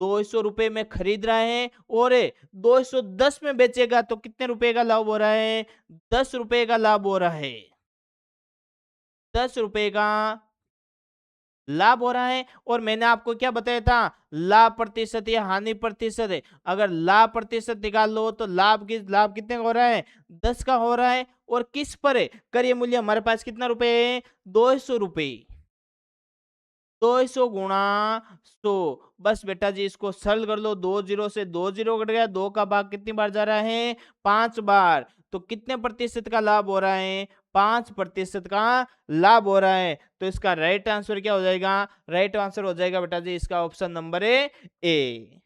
200 रुपए में खरीद रहा है और 210 में बेचेगा तो कितने रुपए का लाभ हो रहा है, 10 रुपए का लाभ हो रहा है। 10 रुपए का लाभ हो रहा है। और मैंने आपको क्या बताया था, लाभ प्रतिशत या हानि प्रतिशत है। अगर लाभ प्रतिशत निकाल लो तो लाभ कितने का हो रहा है, 10 का हो रहा है। और किस पर है, क्रय मूल्य हमारे पास कितना रुपए है, 200 रुपए। 200 गुणा 100। बस बेटा जी इसको सरल कर लो, 2 जीरो से 2 जीरो कट गया, 2 का भाग कितनी बार जा रहा है, 5 बार। तो कितने प्रतिशत का लाभ हो रहा है, 5% का लाभ हो रहा है। तो इसका राइट आंसर क्या हो जाएगा, राइट आंसर हो जाएगा बेटा जी इसका ऑप्शन नंबर ए।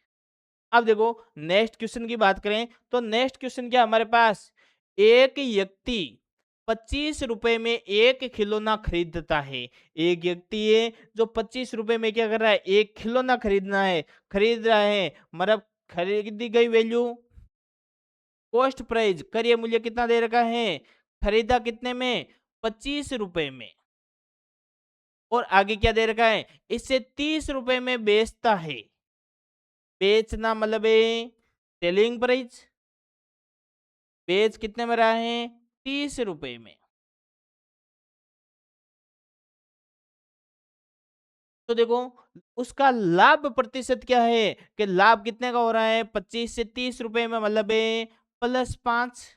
अब देखो नेक्स्ट क्वेश्चन की बात करें तो नेक्स्ट क्वेश्चन क्या हमारे पास, एक व्यक्ति 25 रुपए में एक खिलौना खरीदता है। एक व्यक्ति है जो 25 रुपए में क्या कर रहा है, एक खिलौना खरीद रहा है। मतलब खरीदी गई वैल्यू, कॉस्ट प्राइस, क्रय मूल्य कितना दे रखा है, खरीदा कितने में, 25 रुपए में। और आगे क्या दे रखा है, इसे 30 रुपए में बेचता है। बेचना मतलब सेलिंग प्राइस, बेच कितने में रहा है, 30 रुपए में। तो देखो उसका लाभ प्रतिशत क्या है, कि लाभ कितने का हो रहा है, 25 से 30 रुपए में, मतलब +5।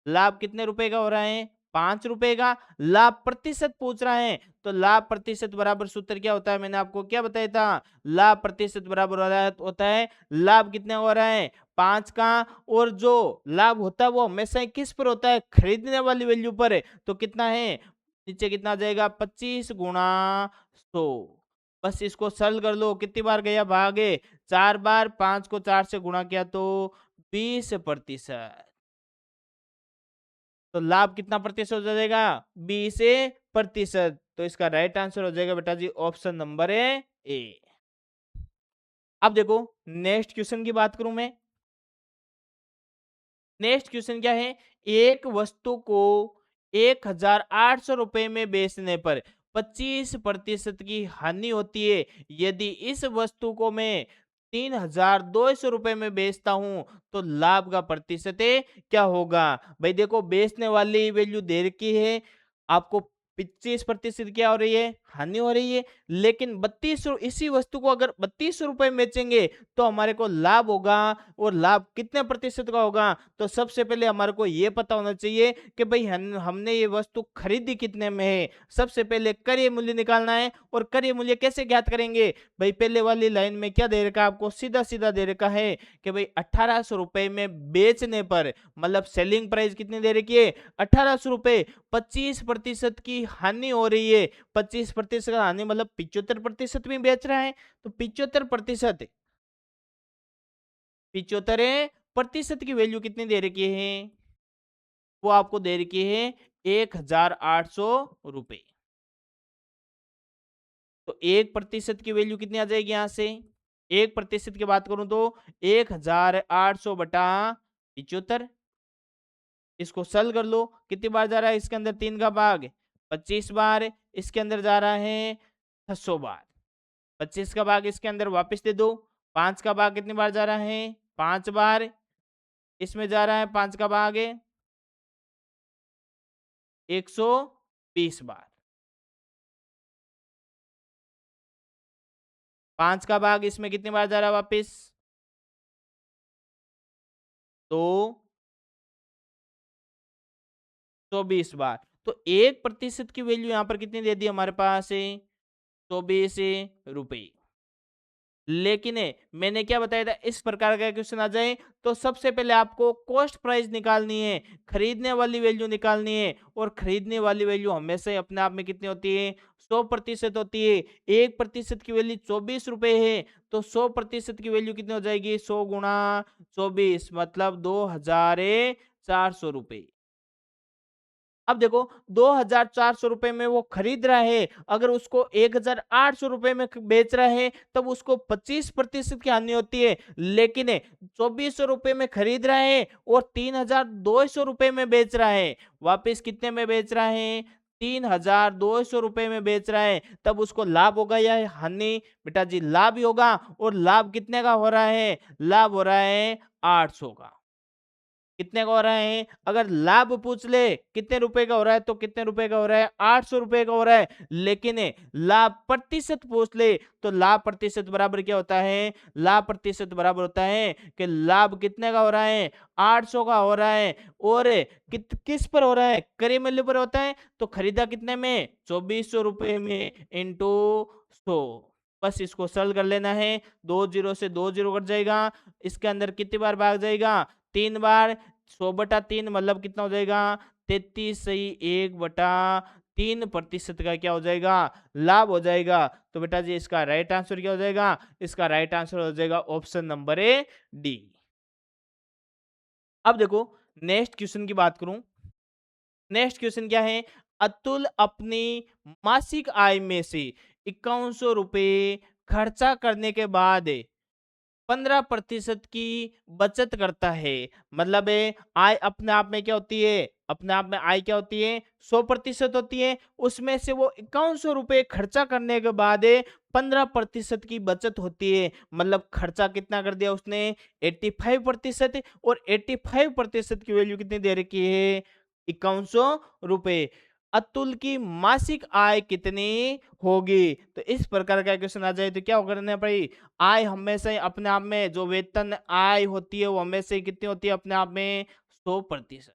लाभ कितने रुपए का हो रहा है, 5 रुपए का। लाभ प्रतिशत पूछ रहा है तो लाभ प्रतिशत बराबर सूत्र क्या होता है, मैंने आपको क्या बताया था, लाभ प्रतिशत बराबर होता है लाभ कितने हो रहा है, 5 का। और जो लाभ होता है वो हमेशा किस पर होता है, खरीदने वाली वैल्यू पर है। तो कितना है, नीचे कितना आ जाएगा, 25 गुणा 100। बस इसको सरल कर लो, कितनी बार गया भागे, 4 बार। 5 को 4 से गुणा किया तो 20%। तो लाभ कितना प्रतिशत हो जाएगा, 20%। तो इसका राइट आंसर हो जाएगा बेटा जी ऑप्शन नंबर ए। अब देखो नेक्स्ट क्वेश्चन की बात करूं मैं, नेक्स्ट क्वेश्चन क्या है, एक वस्तु को 1800 रुपए में बेचने पर 25% की हानि होती है। यदि इस वस्तु को मैं ₹3,200 में बेचता हूं, तो लाभ का प्रतिशत क्या होगा? भाई देखो, बेचने वाली वैल्यू दे रखी है आपको, 25% क्या हो रही है? हानि हो रही है। लेकिन 32, इसी वस्तु को अगर ₹32 में बेचेंगे तो हमारे को लाभ होगा। और लाभ कितने प्रतिशत का होगा? तो सबसे पहले हमारे को ये पता होना चाहिए कि भाई हमने ये वस्तु खरीदी कितने में है। सबसे पहले क्रय मूल्य निकालना है। और क्रय मूल्य कैसे ज्ञात करेंगे? भाई पहले वाली लाइन में क्या दे रखा है आपको? सीधा सीधा दे रखा है कि भाई ₹1800 में बेचने पर, मतलब सेलिंग प्राइस कितनी दे रखी है? ₹1800। 25% की हानि हो रही है। 25% का हानि मतलब 75% में बेच रहा है। तो 75% की वैल्यू कितनी दे रखी है? वो आपको दे रखी है ₹1,800। तो 1% की वैल्यू कितनी आ जाएगी यहाँ से? 1% की बात करूं तो 1,800 बटा 75। इसको सल कर लो। कितनी बार जा रहा है इसके अंदर? 3 का भाग 25 बार। इसके अंदर जा रहा है 600 बार। 25 का भाग इसके अंदर वापस दे दो। 5 का भाग कितनी बार जा रहा है? 5 बार। इसमें जा रहा है 5 का भाग है 120 बार। 5 का भाग इसमें कितनी बार जा रहा है वापस? तो 24 बार। तो 1% की वैल्यू यहाँ पर कितनी दे दी हमारे पास है? 24 रुपए। लेकिन मैंने क्या बताया था, इस प्रकार का क्वेश्चन आ जाए तो सबसे पहले आपको कॉस्ट प्राइस निकालनी है, खरीदने वाली वैल्यू निकालनी है। और खरीदने वाली वैल्यू हमेशा ही अपने आप में कितनी होती है? 100% होती है। 1% की वैल्यू 24 रुपए है। तो 100% की वैल्यू कितनी हो जाएगी? 100 गुणा 24 मतलब 2,400 रुपए। अब देखो, 2,400 रुपए में वो खरीद रहा है। अगर उसको 1,800 रुपए में बेच रहा है तब उसको 25% की हानि होती है। लेकिन 2400 रुपए में खरीद रहा है और 3,200 रुपए में बेच रहा है। वापिस कितने में बेच रहा है? 3,200 रुपए में बेच रहा है। तब उसको लाभ होगा या हानि? बेटा जी लाभ ही होगा। और लाभ कितने का हो रहा है? लाभ हो रहा है 800 का। कितने का हो रहा है? अगर लाभ पूछ ले कितने रुपए का हो रहा है तो कितने रुपए का हो रहा है? 800 रुपए का हो रहा है। लेकिन लाभ प्रतिशत पूछ ले तो लाभ प्रतिशत बराबर क्या होता है? लाभ प्रतिशत बराबर होता है कि लाभ कितने का हो रहा है? 800 का हो रहा है। और किस पर हो रहा है? क्रय मूल्य पर होता है। तो खरीदा कितने में? 2400 रुपए में इंटू 100। बस इसको सरल कर लेना है। 2 जीरो से 2 जीरो कट जाएगा। इसके अंदर कितनी बार भाग जाएगा? 3 बार। 100/3 मतलब कितना हो जाएगा? 33 सही 1/3% का क्या हो जाएगा? लाभ हो जाएगा। तो बेटा जी इसका राइट आंसर क्या हो जाएगा? इसका राइट आंसर हो जाएगा ऑप्शन नंबर ए, डी। अब देखो, नेक्स्ट क्वेश्चन की बात करूं। नेक्स्ट क्वेश्चन क्या है? अतुल अपनी मासिक आय में से 5100 रुपए खर्चा करने के बाद 15% की बचत करता है। मतलब आय अपने आप में क्या होती है? अपने आप में आय क्या होती है? 100% होती है। उसमें से वो 5100 रुपए खर्चा करने के बाद 15% की बचत होती है। मतलब खर्चा कितना कर दिया उसने? 85%। और 85% की वैल्यू कितनी दे रखी है? 5100 रुपए। अतुल की मासिक आय कितनी होगी? तो इस प्रकार का क्वेश्चन आ जाए तो क्या करना भाई? आय हमेशा ही अपने आप में, जो वेतन आय होती है वो हमेशा ही कितनी होती है अपने आप में? 100%।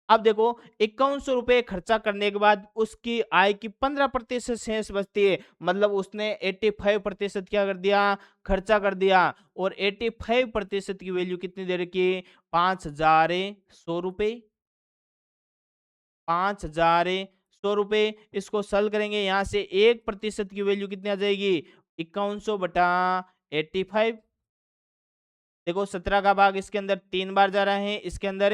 अब देखो, 5100 रुपए खर्चा करने के बाद उसकी आय की 15% शेष बचती है। मतलब उसने 85% क्या कर दिया? खर्चा कर दिया। और 85% की वैल्यू कितनी दे रखी है? 5,100 रुपए। 5,100 रुपए। इसको सल करेंगे, यहाँ से 1% की वैल्यू कितनी आ जाएगी? 5100/85। देखो, 17 का भाग इसके अंदर 3 बार जा रहा है। इसके अंदर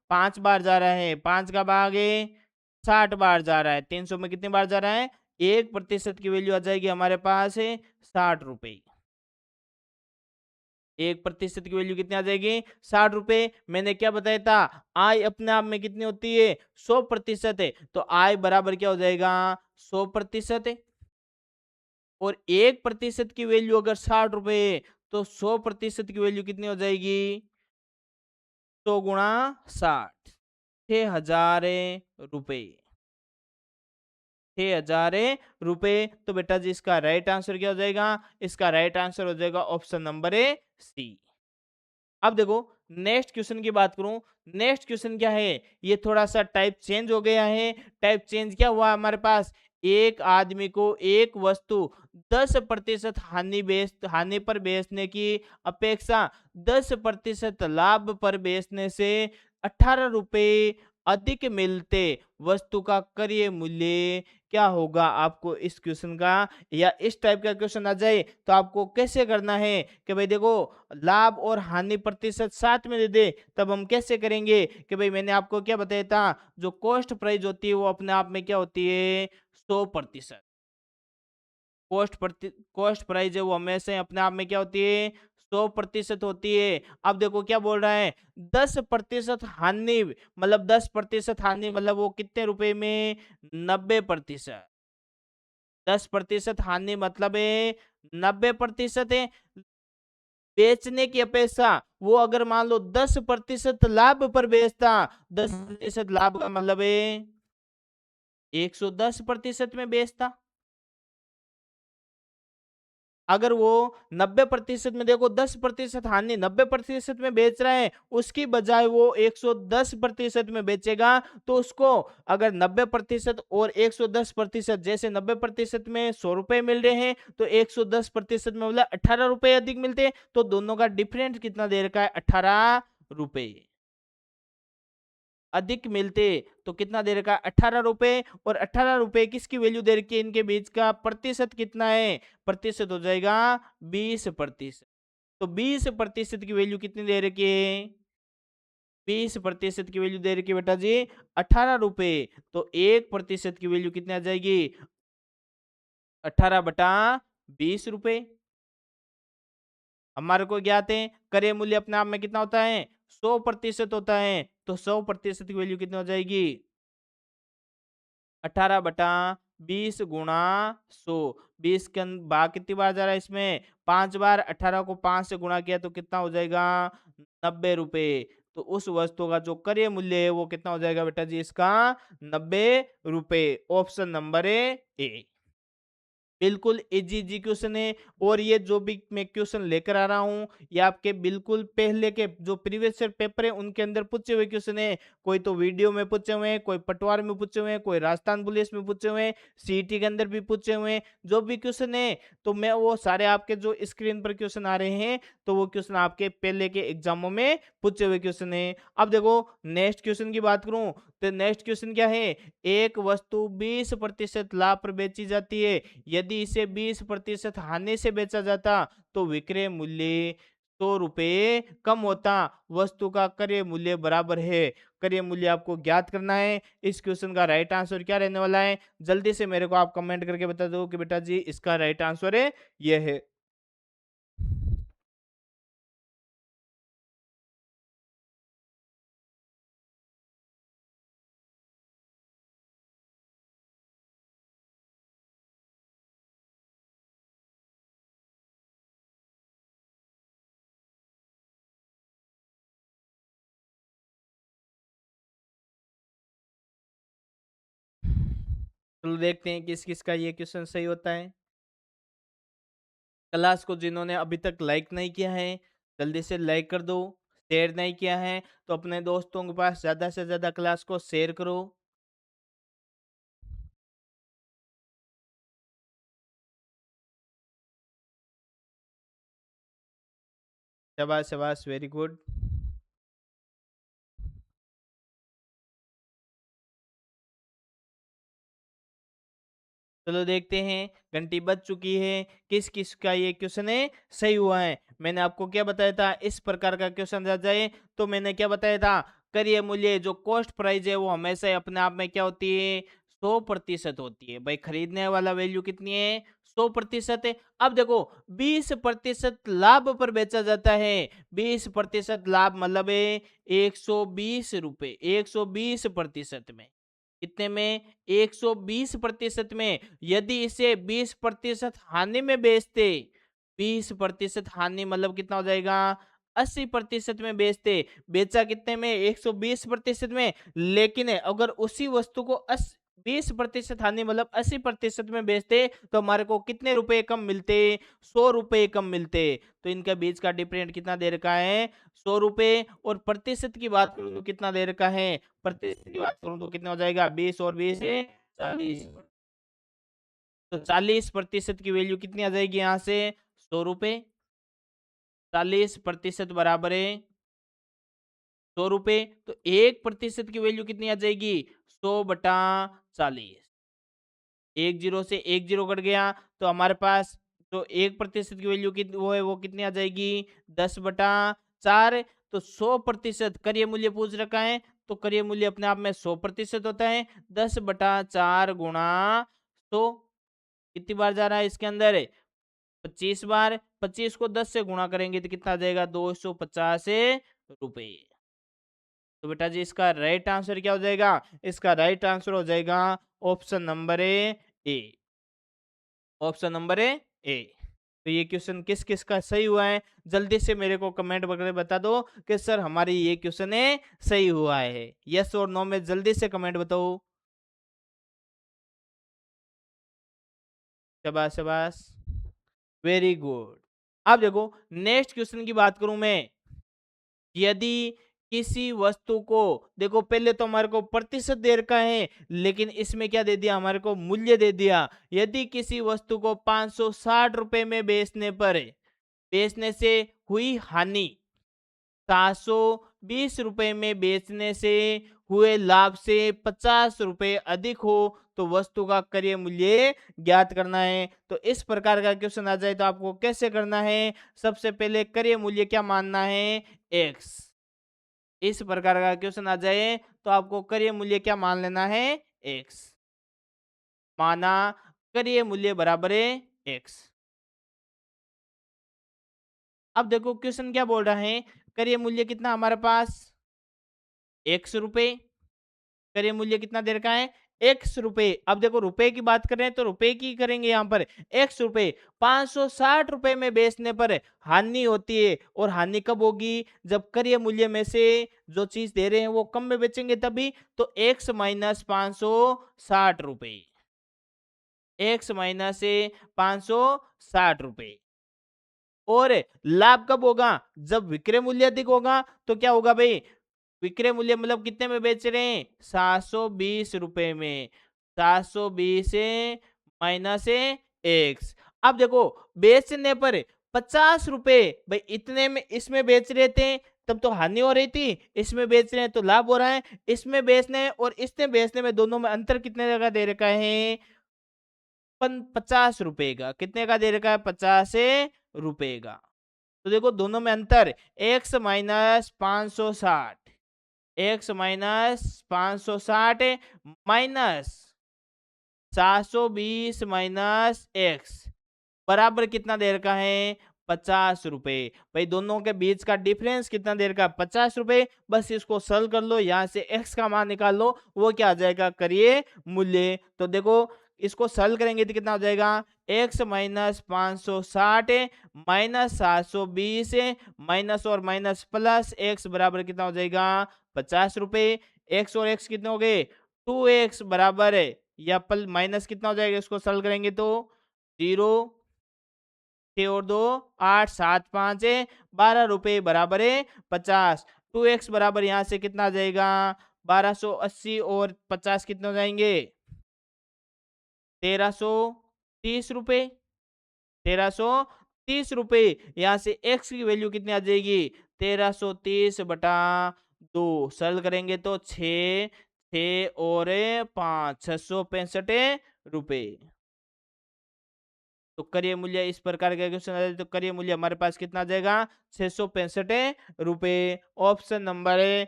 5 बार जा रहा है। 5 का भाग 60 बार जा रहा है। 300 में कितनी बार जा रहा है? 1% की वैल्यू आ जाएगी हमारे पास 60 रुपए। 1% की वैल्यू कितनी आ जाएगी? 60 रुपए। मैंने क्या बताया था? आय अपने आप में कितनी होती है? 100% है। तो आय बराबर क्या हो जाएगा? 100%। और 1% की वैल्यू अगर 60 रुपए है, तो 100% की वैल्यू कितनी हो जाएगी? 100 × 60, 6,000 रुपए। 6,000 रुपए। तो बेटा जी इसका राइट आंसर क्या हो जाएगा? इसका राइट आंसर हो जाएगा ऑप्शन नंबर ए, सी। अब देखो नेक्स्ट क्वेश्चन की बात करूं। नेक्स्ट क्वेश्चन क्या है? ये थोड़ा सा टाइप चेंज हो गया है। टाइप चेंज क्या हुआ हमारे पास? एक आदमी को एक वस्तु 10% हानि पर बेचने की अपेक्षा 10% लाभ पर बेचने से 18 रुपए अधिक मिलते वस्तु का क्रय मूल्य क्या होगा? आपको इस क्वेश्चन का या इस टाइप का क्वेश्चन आ जाए तो आपको कैसे करना है कि भाई देखो लाभ और हानि प्रतिशत साथ में दे दे, तब हम कैसे करेंगे कि भाई मैंने आपको क्या बताया था, जो कॉस्ट प्राइस होती है वो अपने आप में क्या होती है? 100%। कॉस्ट प्राइस है वो हमेशा ही अपने आप में क्या होती है? 100% होती है। अब देखो क्या बोल रहा है? 10% हानि, मतलब 10% हानि मतलब वो कितने रुपए में? 90%। 10% हानि मतलब है 90% है। बेचने की अपेक्षा वो अगर मान लो 10% लाभ पर बेचता, 10% लाभ का मतलब है 110% में बेचता। अगर वो 90% में, देखो 10% हानि 90% में बेच रहा है, उसकी बजाय वो 110% में बेचेगा, तो उसको अगर 90% और 110%, जैसे 90% में 100 रुपए मिल रहे हैं तो 110% में मतलब 18 रुपए अधिक मिलते हैं, तो दोनों का डिफरेंस कितना दे रखा है? 18 रुपए अधिक मिलते। तो कितना दे रखा है? 18 रुपए। और 18 रुपए किसकी वैल्यू दे रखी है? इनके बीच का प्रतिशत कितना है? प्रतिशत हो जाएगा 20%। तो 20% की वैल्यू कितनी दे रखी है? 20% की वैल्यू दे रखी है बेटा जी 18 रुपए। तो 1% की वैल्यू कितनी आ जाएगी? 18/20 रुपए। हमारे को ज्ञात है क्रय मूल्य अपने आप में कितना होता है? 100% होता है। तो 100% की वैल्यू कितनी हो जाएगी? 18/20 × 100। 20 के भाग कितनी बार जा रहा है इसमें? 5 बार। 18 को 5 से गुणा किया तो कितना हो जाएगा? 90 रुपए। तो उस वस्तु का जो क्रय मूल्य है वो कितना हो जाएगा बेटा जी? इसका 90 रुपए। ऑप्शन नंबर ए। बिल्कुल इजी इजी क्वेश्चन है। और ये जो भी मैं क्वेश्चन लेकर आ रहा हूँ ये आपके बिल्कुल पहले के जो प्रीवियस ईयर पेपर है उनके अंदर पूछे हुए क्वेश्चन है। कोई तो वीडियो में पूछे हुए हैं, कोई पटवार में पूछे हुए हैं, कोई राजस्थान पुलिस में पूछे हुए हैं, सीईटी के अंदर भी पूछे हुए हैं। जो भी क्वेश्चन है तो मैं वो सारे आपके जो स्क्रीन पर क्वेश्चन आ रहे हैं तो वो क्वेश्चन आपके पहले के एग्जामों में पूछे हुए क्वेश्चन है। अब देखो नेक्स्ट क्वेश्चन की बात करूं तो नेक्स्ट क्वेश्चन क्या है? एक वस्तु 20% लाभ पर बेची जाती है। यदि इसे 20% हानि से बेचा जाता तो विक्रय मूल्य 100 रुपए कम होता। वस्तु का क्रय मूल्य बराबर है। क्रय मूल्य आपको ज्ञात करना है। इस क्वेश्चन का राइट आंसर क्या रहने वाला है? जल्दी से मेरे को आप कमेंट करके बता दो कि बेटा जी इसका राइट आंसर है यह है। चलो देखते हैं किस किस का ये क्वेश्चन सही होता है। क्लास को जिन्होंने अभी तक लाइक नहीं किया है जल्दी से लाइक कर दो। शेयर नहीं किया है तो अपने दोस्तों के पास ज्यादा से ज्यादा क्लास को शेयर करो। शाबाश शाबाश, वेरी गुड। चलो देखते हैं घंटी बज चुकी है। किस किस का ये क्वेश्चन है सही हुआ है? मैंने आपको क्या बताया था? इस प्रकार का क्वेश्चन आ जाए तो मैंने क्या बताया था? क्रय मूल्य जो कॉस्ट प्राइस है वो हमेशा ही अपने आप में क्या होती है? 100% होती है। भाई खरीदने वाला वैल्यू कितनी है? 100% है। अब देखो 20% लाभ पर बेचा जाता है। 20% लाभ मतलब है 120 रुपए। 120% में कितने में? 120% में। यदि इसे 20% हानि में बेचते, 20% हानि मतलब कितना हो जाएगा? 80% में बेचते। बेचा कितने में? 120% में। लेकिन अगर उसी वस्तु को 20% हानि मतलब 80% में बेचते तो हमारे को कितने रुपए कम मिलते? 100 रुपए कम मिलते। तो इनके बीच का डिफरेंट कितना दे रखा है? 100 रुपए। और प्रतिशत की बात करूं तो कितना दे रखा है? प्रतिशत की बात करूं तो कितना हो जाएगा? 20 और 20 है 40। तो 40% की वैल्यू कितनी आ जाएगी यहाँ से? 100 रुपए। 40% बराबर है 100 रुपए। तो 1% की वैल्यू कितनी आ जाएगी? 100/40। एक जीरो से एक जीरो कट गया तो हमारे पास जो 1% की वैल्यू की वो है वो कितनी आ जाएगी? 10/4। तो 100% करिय मूल्य पूछ रखा है तो करिय मूल्य अपने आप में 100% होता है। 10/4 गुणा 100 कितनी बार जा रहा है इसके अंदर? 25 बार। 25 को 10 से गुणा करेंगे तो कितना आ जाएगा? 250 रुपए। तो बेटा जी इसका राइट आंसर क्या हो जाएगा? इसका राइट आंसर हो जाएगा option number A. Option number ए। तो ये क्वेश्चन किस किस का सही हुआ है? जल्दी से मेरे को कमेंट वगैरह बता दो कि सर हमारी ये क्वेश्चन है सही हुआ है। यस और नो में जल्दी से कमेंट बताओ। शाबाश शाबाश। Very good. अब देखो नेक्स्ट क्वेश्चन की बात करूं मैं। यदि किसी वस्तु को, देखो पहले तो हमारे को प्रतिशत दे रखा है लेकिन इसमें क्या दे दिया? हमारे को मूल्य दे दिया। यदि किसी वस्तु को 560 रुपए में बेचने से हुई हानि 720 रुपए में बेचने से हुए लाभ से 50 रुपए अधिक हो तो वस्तु का क्रय मूल्य ज्ञात करना है। तो इस प्रकार का क्वेश्चन आ जाए तो आपको कैसे करना है? सबसे पहले क्रय मूल्य क्या मानना है? एक्स। इस प्रकार का क्वेश्चन आ जाए तो आपको क्रय मूल्य क्या मान लेना है? एक्स। माना क्रय मूल्य बराबर है एक्स। अब देखो क्वेश्चन क्या बोल रहा है? क्रय मूल्य कितना हमारे पास? एक्स रुपए। क्रय मूल्य कितना दे रखा है? एक्स रुपए। अब देखो रुपए की बात कर रहे हैं तो रुपए की करेंगे यहाँ पर। एक्स रुपए 560 रुपए में बेचने पर हानि होती है। और हानि कब होगी? जब क्रय मूल्य में से जो चीज दे रहे हैं वो कम में बेचेंगे तभी। तो एक्स माइनस 560 रुपए। एक्स माइनस 560 रुपए। और लाभ कब होगा? जब विक्रय मूल्य अधिक होगा। तो क्या होगा भाई? विक्रय मूल्य मतलब कितने में बेच रहे हैं? 720 रुपए में। 720 माइनस एक्स। अब देखो बेचने पर 50 रुपए, भाई इतने में इसमें बेच रहे थे तब तो हानि हो रही थी, इसमें बेच रहे हैं तो लाभ हो रहा है। इसमें बेचने और इसमें बेचने में दोनों में अंतर कितने जगह दे रखा है? 50 रुपए का। कितने का दे रखा है? 50 रुपए का। तो देखो दोनों में अंतर x-560। x-560 minus 720 minus x बराबर कितना दे रखा है? 50 रुपए। भाई दोनों के बीच का डिफरेंस कितना दे रखा है? 50 रुपए। बस इसको सॉल्व कर लो, यहाँ से एक्स का मान निकाल लो, वो क्या आ जाएगा? करिए मूल्य। तो देखो इसको सॉल्व करेंगे तो कितना हो जाएगा? x-560 माइनस 720 माइनस और माइनस प्लस एक्स बराबर कितना हो जाएगा? 50 रुपए। एक्स और एक्स कितने हो गए? 2x बराबर है या पल माइनस कितना हो जाएगा? इसको सॉल्व करेंगे तो 0, 6 और 2 8 7 5 है 12 रुपए बराबर है 50। 2x बराबर यहाँ से कितना आ जाएगा? 1280 और 50 कितने हो जाएंगे? 1330 रुपए। 1330 रुपए। यहाँ से x की वैल्यू कितनी आ जाएगी? 1330/2। सरल करेंगे तो 6 और 5 665 रुपए। तो करिय मूल्य इस प्रकार का क्वेश्चन आ जाए तो करिय मूल्य हमारे पास कितना आ जाएगा? 665 रुपए। ऑप्शन नंबर ए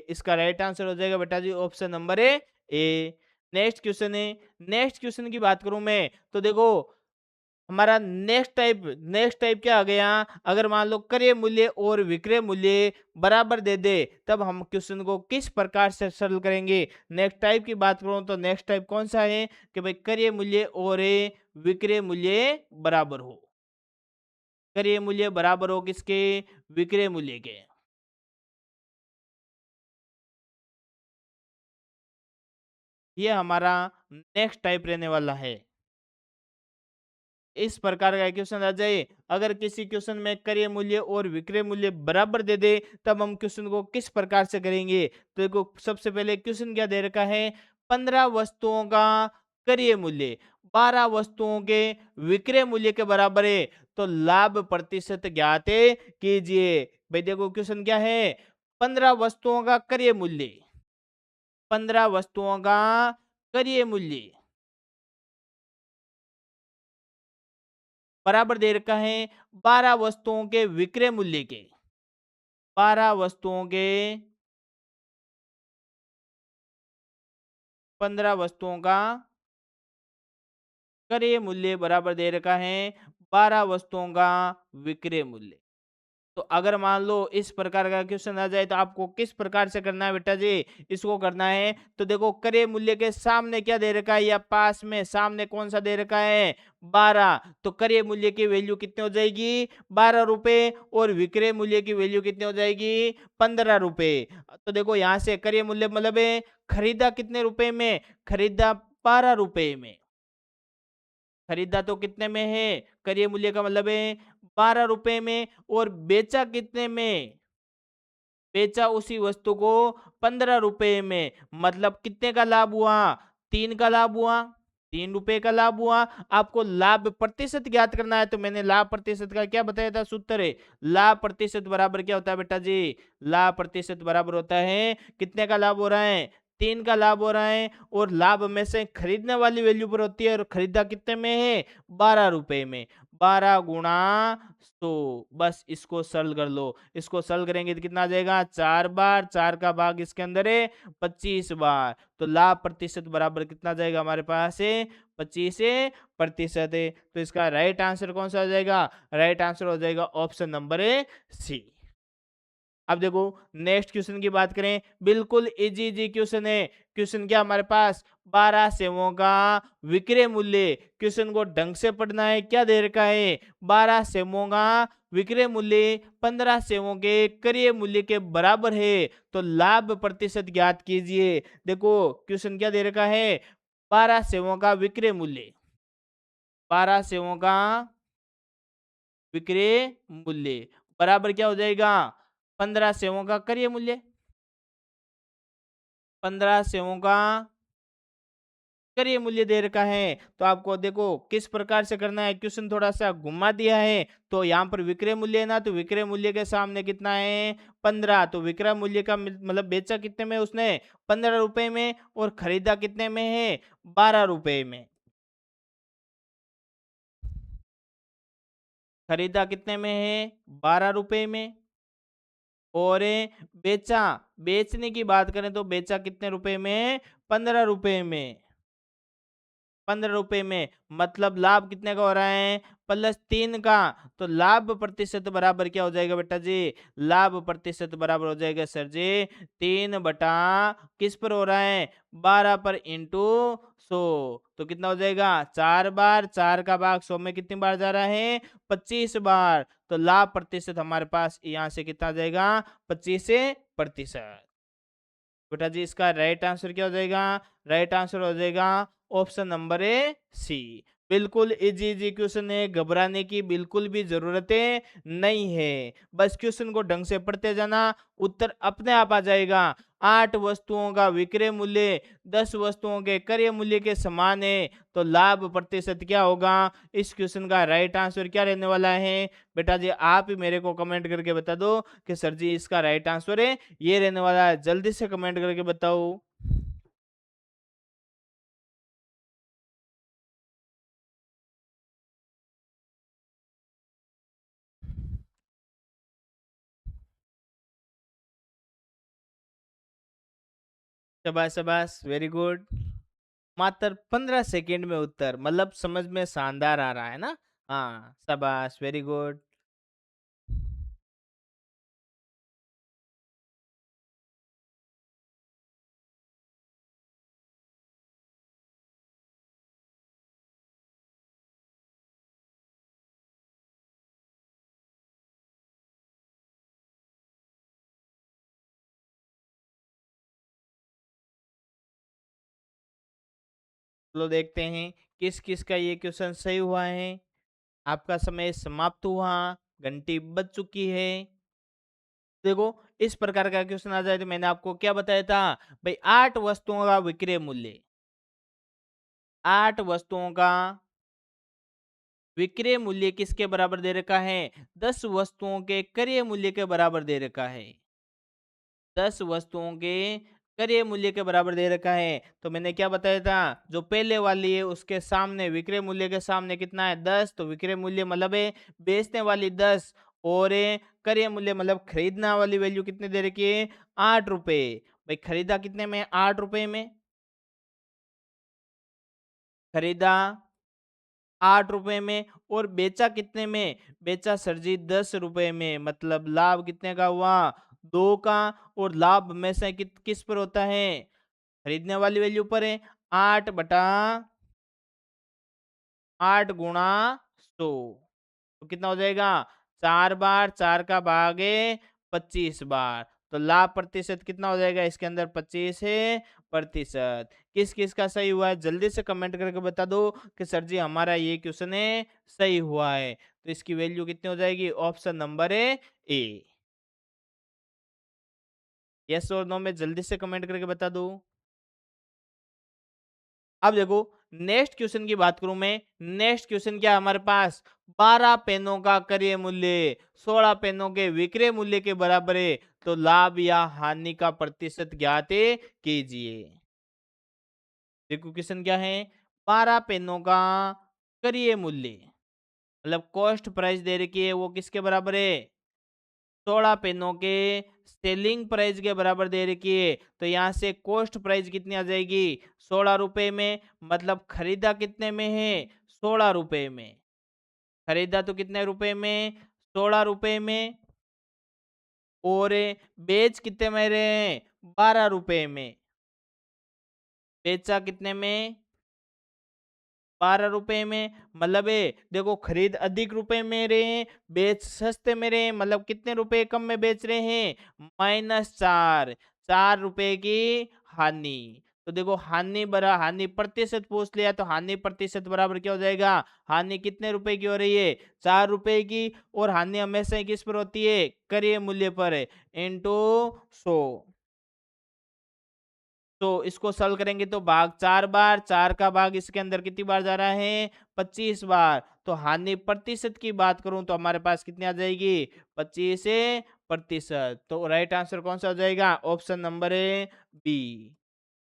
इसका राइट आंसर हो जाएगा बेटा जी। Option number A. Next question है। नेक्स्ट क्वेश्चन की बात करूं मैं तो देखो हमारा नेक्स्ट टाइप क्या आ गया? अगर मान लो क्रय मूल्य और विक्रय मूल्य बराबर दे दे, तब हम क्वेश्चन को किस प्रकार से सरल करेंगे? नेक्स्ट टाइप की बात करूं तो नेक्स्ट टाइप कौन सा है कि भाई क्रय मूल्य और विक्रय मूल्य बराबर हो। क्रय मूल्य बराबर हो किसके? विक्रय मूल्य के। ये हमारा नेक्स्ट टाइप रहने वाला है। इस प्रकार का क्वेश्चन आ जाए, अगर किसी क्वेश्चन में क्रय मूल्य और विक्रय मूल्य बराबर दे दे, तब हम क्वेश्चन को किस प्रकार से करेंगे? तो देखो सबसे पहले क्वेश्चन क्या दे रखा है? 15 वस्तुओं का क्रय मूल्य 12 वस्तुओं के विक्रय मूल्य के बराबर है, तो लाभ प्रतिशत ज्ञात कीजिए। भाई देखो क्वेश्चन क्या है? 15 वस्तुओं का क्रय मूल्य, 15 वस्तुओं का क्रय मूल्य बराबर दे रखा है 12 वस्तुओं के विक्रय मूल्य के। 12 वस्तुओं के 15 वस्तुओं का क्रय मूल्य बराबर दे रखा है 12 वस्तुओं का विक्रय मूल्य। तो अगर मान लो इस प्रकार का क्वेश्चन आ जाए, तो आपको किस प्रकार से करना है बेटा जी? इसको करना है तो देखो क्रय मूल्य के सामने क्या दे रखा है, या पास में सामने कौन सा दे रखा है? 12। तो क्रय मूल्य की वैल्यू कितनी हो जाएगी? 12 रुपए। और विक्रय मूल्य की वैल्यू कितनी हो जाएगी? 15 रुपए। तो देखो यहाँ से क्रय मूल्य मतलब है खरीदा कितने रुपए में? खरीदा 12 रुपए में। खरीदा तो कितने में है? क्रय मूल्य का मतलब है 12 रुपए में। और बेचा कितने में? बेचा उसी वस्तु को 15 रुपए में। मतलब कितने का लाभ हुआ? 3 का लाभ हुआ। 3 रुपए का लाभ हुआ। आपको लाभ प्रतिशत ज्ञात करना है, तो मैंने लाभ प्रतिशत का क्या बताया था? सूत्र है लाभ प्रतिशत बराबर क्या होता है बेटा जी? लाभ प्रतिशत बराबर होता है कितने का लाभ हो रहा है? 3 का लाभ हो रहा है। और लाभ में से खरीदने वाली वैल्यू पर होती है, और खरीदा कितने में है? 12 रुपए में। 12 गुणा 100। बस इसको सरल कर लो। इसको सरल करेंगे तो कितना आ जाएगा? 4 बार, 4 का भाग इसके अंदर है 25 बार। तो लाभ प्रतिशत बराबर कितना आ जाएगा हमारे पास है? 25% है। तो इसका राइट आंसर कौन सा आ जाएगा? राइट आंसर हो जाएगा ऑप्शन नंबर है सी। अब देखो नेक्स्ट क्वेश्चन की बात करें, बिल्कुल इजी इजी क्वेश्चन है। क्वेश्चन क्या हमारे पास? 12 सेवों का विक्रय मूल्य। क्वेश्चन को ढंग से पढ़ना है। क्या दे रखा है? 12 सेवों का विक्रय मूल्य 15 सेवों के क्रय मूल्य के बराबर है, तो लाभ प्रतिशत ज्ञात कीजिए। देखो क्वेश्चन क्या दे रखा है? 12 सेवों का विक्रय मूल्य, 12 सेवों का विक्रय मूल्य बराबर क्या हो जाएगा? 15 सेवों का क्रय मूल्य। 15 सेवों का क्रय मूल्य दे रखा है। तो आपको देखो किस प्रकार से करना है। क्वेश्चन थोड़ा सा घुमा दिया है, तो यहाँ पर विक्रय मूल्य है ना, तो विक्रय मूल्य के सामने कितना है? 15। तो विक्रय मूल्य का मतलब बेचा कितने में उसने? 15 रुपए में। और खरीदा कितने में है? 12 रुपए में। खरीदा कितने में है? 12 रुपए में। और बेचा, बेचने की बात करें तो बेचा कितने रुपए में? 15 रुपए में। 15 रुपए में। मतलब लाभ कितने का हो रहा है? +3 का। तो लाभ प्रतिशत बराबर क्या हो जाएगा बेटा जी? लाभ प्रतिशत बराबर हो जाएगा सर जी 3 बटा किस पर हो रहा है? 12 पर इंटू 100। तो कितना हो जाएगा? 4 बार, 4 का भाग 100 में कितनी बार जा रहा है? 25 बार। तो लाभ प्रतिशत हमारे पास यहाँ से कितना आ जाएगा? 25%। बेटा जी इसका राइट आंसर क्या हो जाएगा? राइट आंसर हो जाएगा ऑप्शन नंबर ए सी। बिल्कुल इजी इजी क्वेश्चन है, घबराने की बिल्कुल भी जरूरत नहीं है। बस क्वेश्चन को ढंग से पढ़ते जाना, उत्तर अपने आप आ जाएगा। 8 वस्तुओं का विक्रय मूल्य 10 वस्तुओं के क्रय मूल्य के समान है, तो लाभ प्रतिशत क्या होगा? इस क्वेश्चन का राइट आंसर क्या रहने वाला है? बेटा जी आप ही मेरे को कमेंट करके बता दो कि सर जी इसका राइट आंसर है ये रहने वाला है। जल्दी से कमेंट करके बताओ। शाबाश शाबाश, वेरी गुड। मात्र 15 सेकंड में उत्तर, मतलब समझ में शानदार आ रहा है ना? हाँ, शाबाश, वेरी गुड। चलो देखते हैं किस किस का ये क्वेश्चन सही हुआ है। आपका समय समाप्त हुआ, घंटी बज चुकी है। देखो, इस प्रकार का क्वेश्चन आ जाए तो मैंने आपको क्या बताया था भाई, 8 वस्तुओं का विक्रय मूल्य, 8 वस्तुओं का विक्रय मूल्य किसके बराबर दे रखा है? 10 वस्तुओं के क्रय मूल्य के बराबर दे रखा है। 10 वस्तुओं के क्रय मूल्य के बराबर दे रखा है। तो मैंने क्या बताया था, जो पहले वाली है उसके सामने विक्रय मूल्य के सामने कितना है? 10। तो विक्रय मूल्य मतलब है बेचने वाली 10, और क्रय मूल्य मतलब खरीदने वाली वैल्यू कितने दे रखी है? 8 रुपए। भाई खरीदा कितने में? 8 रुपए में। खरीदा 8 रुपए में, और बेचा कितने में? बेचा सर जी 10 रुपए में। मतलब लाभ कितने का हुआ? 2 का। और लाभ में से किस पर होता है? खरीदने वाली वैल्यू पर है। 8/8 गुणा 100, तो कितना हो जाएगा? 4 बार, 4 का भाग है 25 बार। तो लाभ प्रतिशत कितना हो जाएगा इसके अंदर? 25 है प्रतिशत। किस किस का सही हुआ है जल्दी से कमेंट करके बता दो कि सर जी हमारा ये क्वेश्चन है सही हुआ है। तो इसकी वैल्यू कितनी हो जाएगी? ऑप्शन नंबर है ए। यस और नो में जल्दी से कमेंट करके बता दो। अब देखो, नेक्स्ट क्वेश्चन की बात करूं मैं। नेक्स्ट क्वेश्चन क्या है हमारे पास? 12 पेनों का क्रय मूल्य 16 पेनों के विक्रय मूल्य के बराबर है, तो लाभ या हानि का प्रतिशत ज्ञात कीजिए। देखो क्वेश्चन क्या है, 12 पेनों का क्रय मूल्य मतलब कॉस्ट प्राइस दे रखी है, वो किसके बराबर है? 16 पेनों के सेलिंग प्राइस के बराबर दे रखी है। तो यहाँ से कॉस्ट प्राइस कितनी आ जाएगी? 16 रुपए में। मतलब खरीदा कितने में है? 16 रुपए में। खरीदा तो कितने रुपए में? 16 रुपए में। और बेच कितने में रहे हैं? 12 रुपए में। बेचा कितने में? 12 रुपए में। मतलब देखो, खरीद अधिक रुपए में रहे हैं, बेच सस्ते में रहे हैं। मतलब कितने रुपए कम में बेच रहे हैं? -4। 4 रुपए की हानि। तो देखो, हानि प्रतिशत पूछ लिया, तो हानि प्रतिशत बराबर क्या हो जाएगा? हानि कितने रुपए की हो रही है? 4 रुपए की। और हानि हमेशा ही किस पर होती है? क्रय मूल्य पर है, इंटू 100। तो इसको सॉल्व करेंगे तो भाग 4 बार, 4 का भाग इसके अंदर कितनी बार जा रहा है? 25 बार। तो हानि प्रतिशत की बात करूं तो हमारे पास कितनी आ जाएगी? 25%। तो राइट आंसर कौन सा हो जाएगा? ऑप्शन नंबर है बी।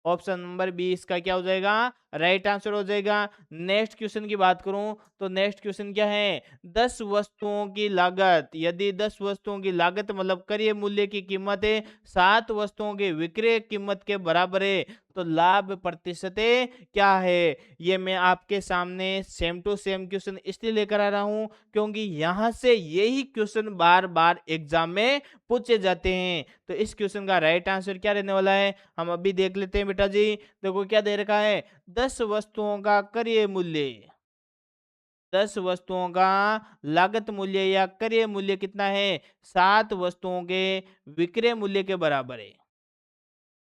ऑप्शन नंबर बी इसका क्या हो जाएगा? राइट आंसर हो जाएगा। नेक्स्ट क्वेश्चन की बात करूं तो नेक्स्ट क्वेश्चन क्या है? 10 वस्तुओं की लागत, यदि 10 वस्तुओं की लागत मतलब क्रय मूल्य की कीमत है 7 वस्तुओं के विक्रय कीमत के बराबर है, तो लाभ प्रतिशत क्या है? ये मैं आपके सामने सेम टू सेम क्वेश्चन इसलिए लेकर आ रहा हूं क्योंकि यहां से यही क्वेश्चन बार बार एग्जाम में पूछे जाते हैं। तो इस क्वेश्चन का राइट आंसर क्या रहने वाला है, हम अभी देख लेते हैं बेटा जी। देखो क्या दे रखा है, 10 वस्तुओं का क्रय मूल्य, 10 वस्तुओं का लागत मूल्य या क्रय मूल्य कितना है? 7 वस्तुओं के विक्रय मूल्य के बराबर है।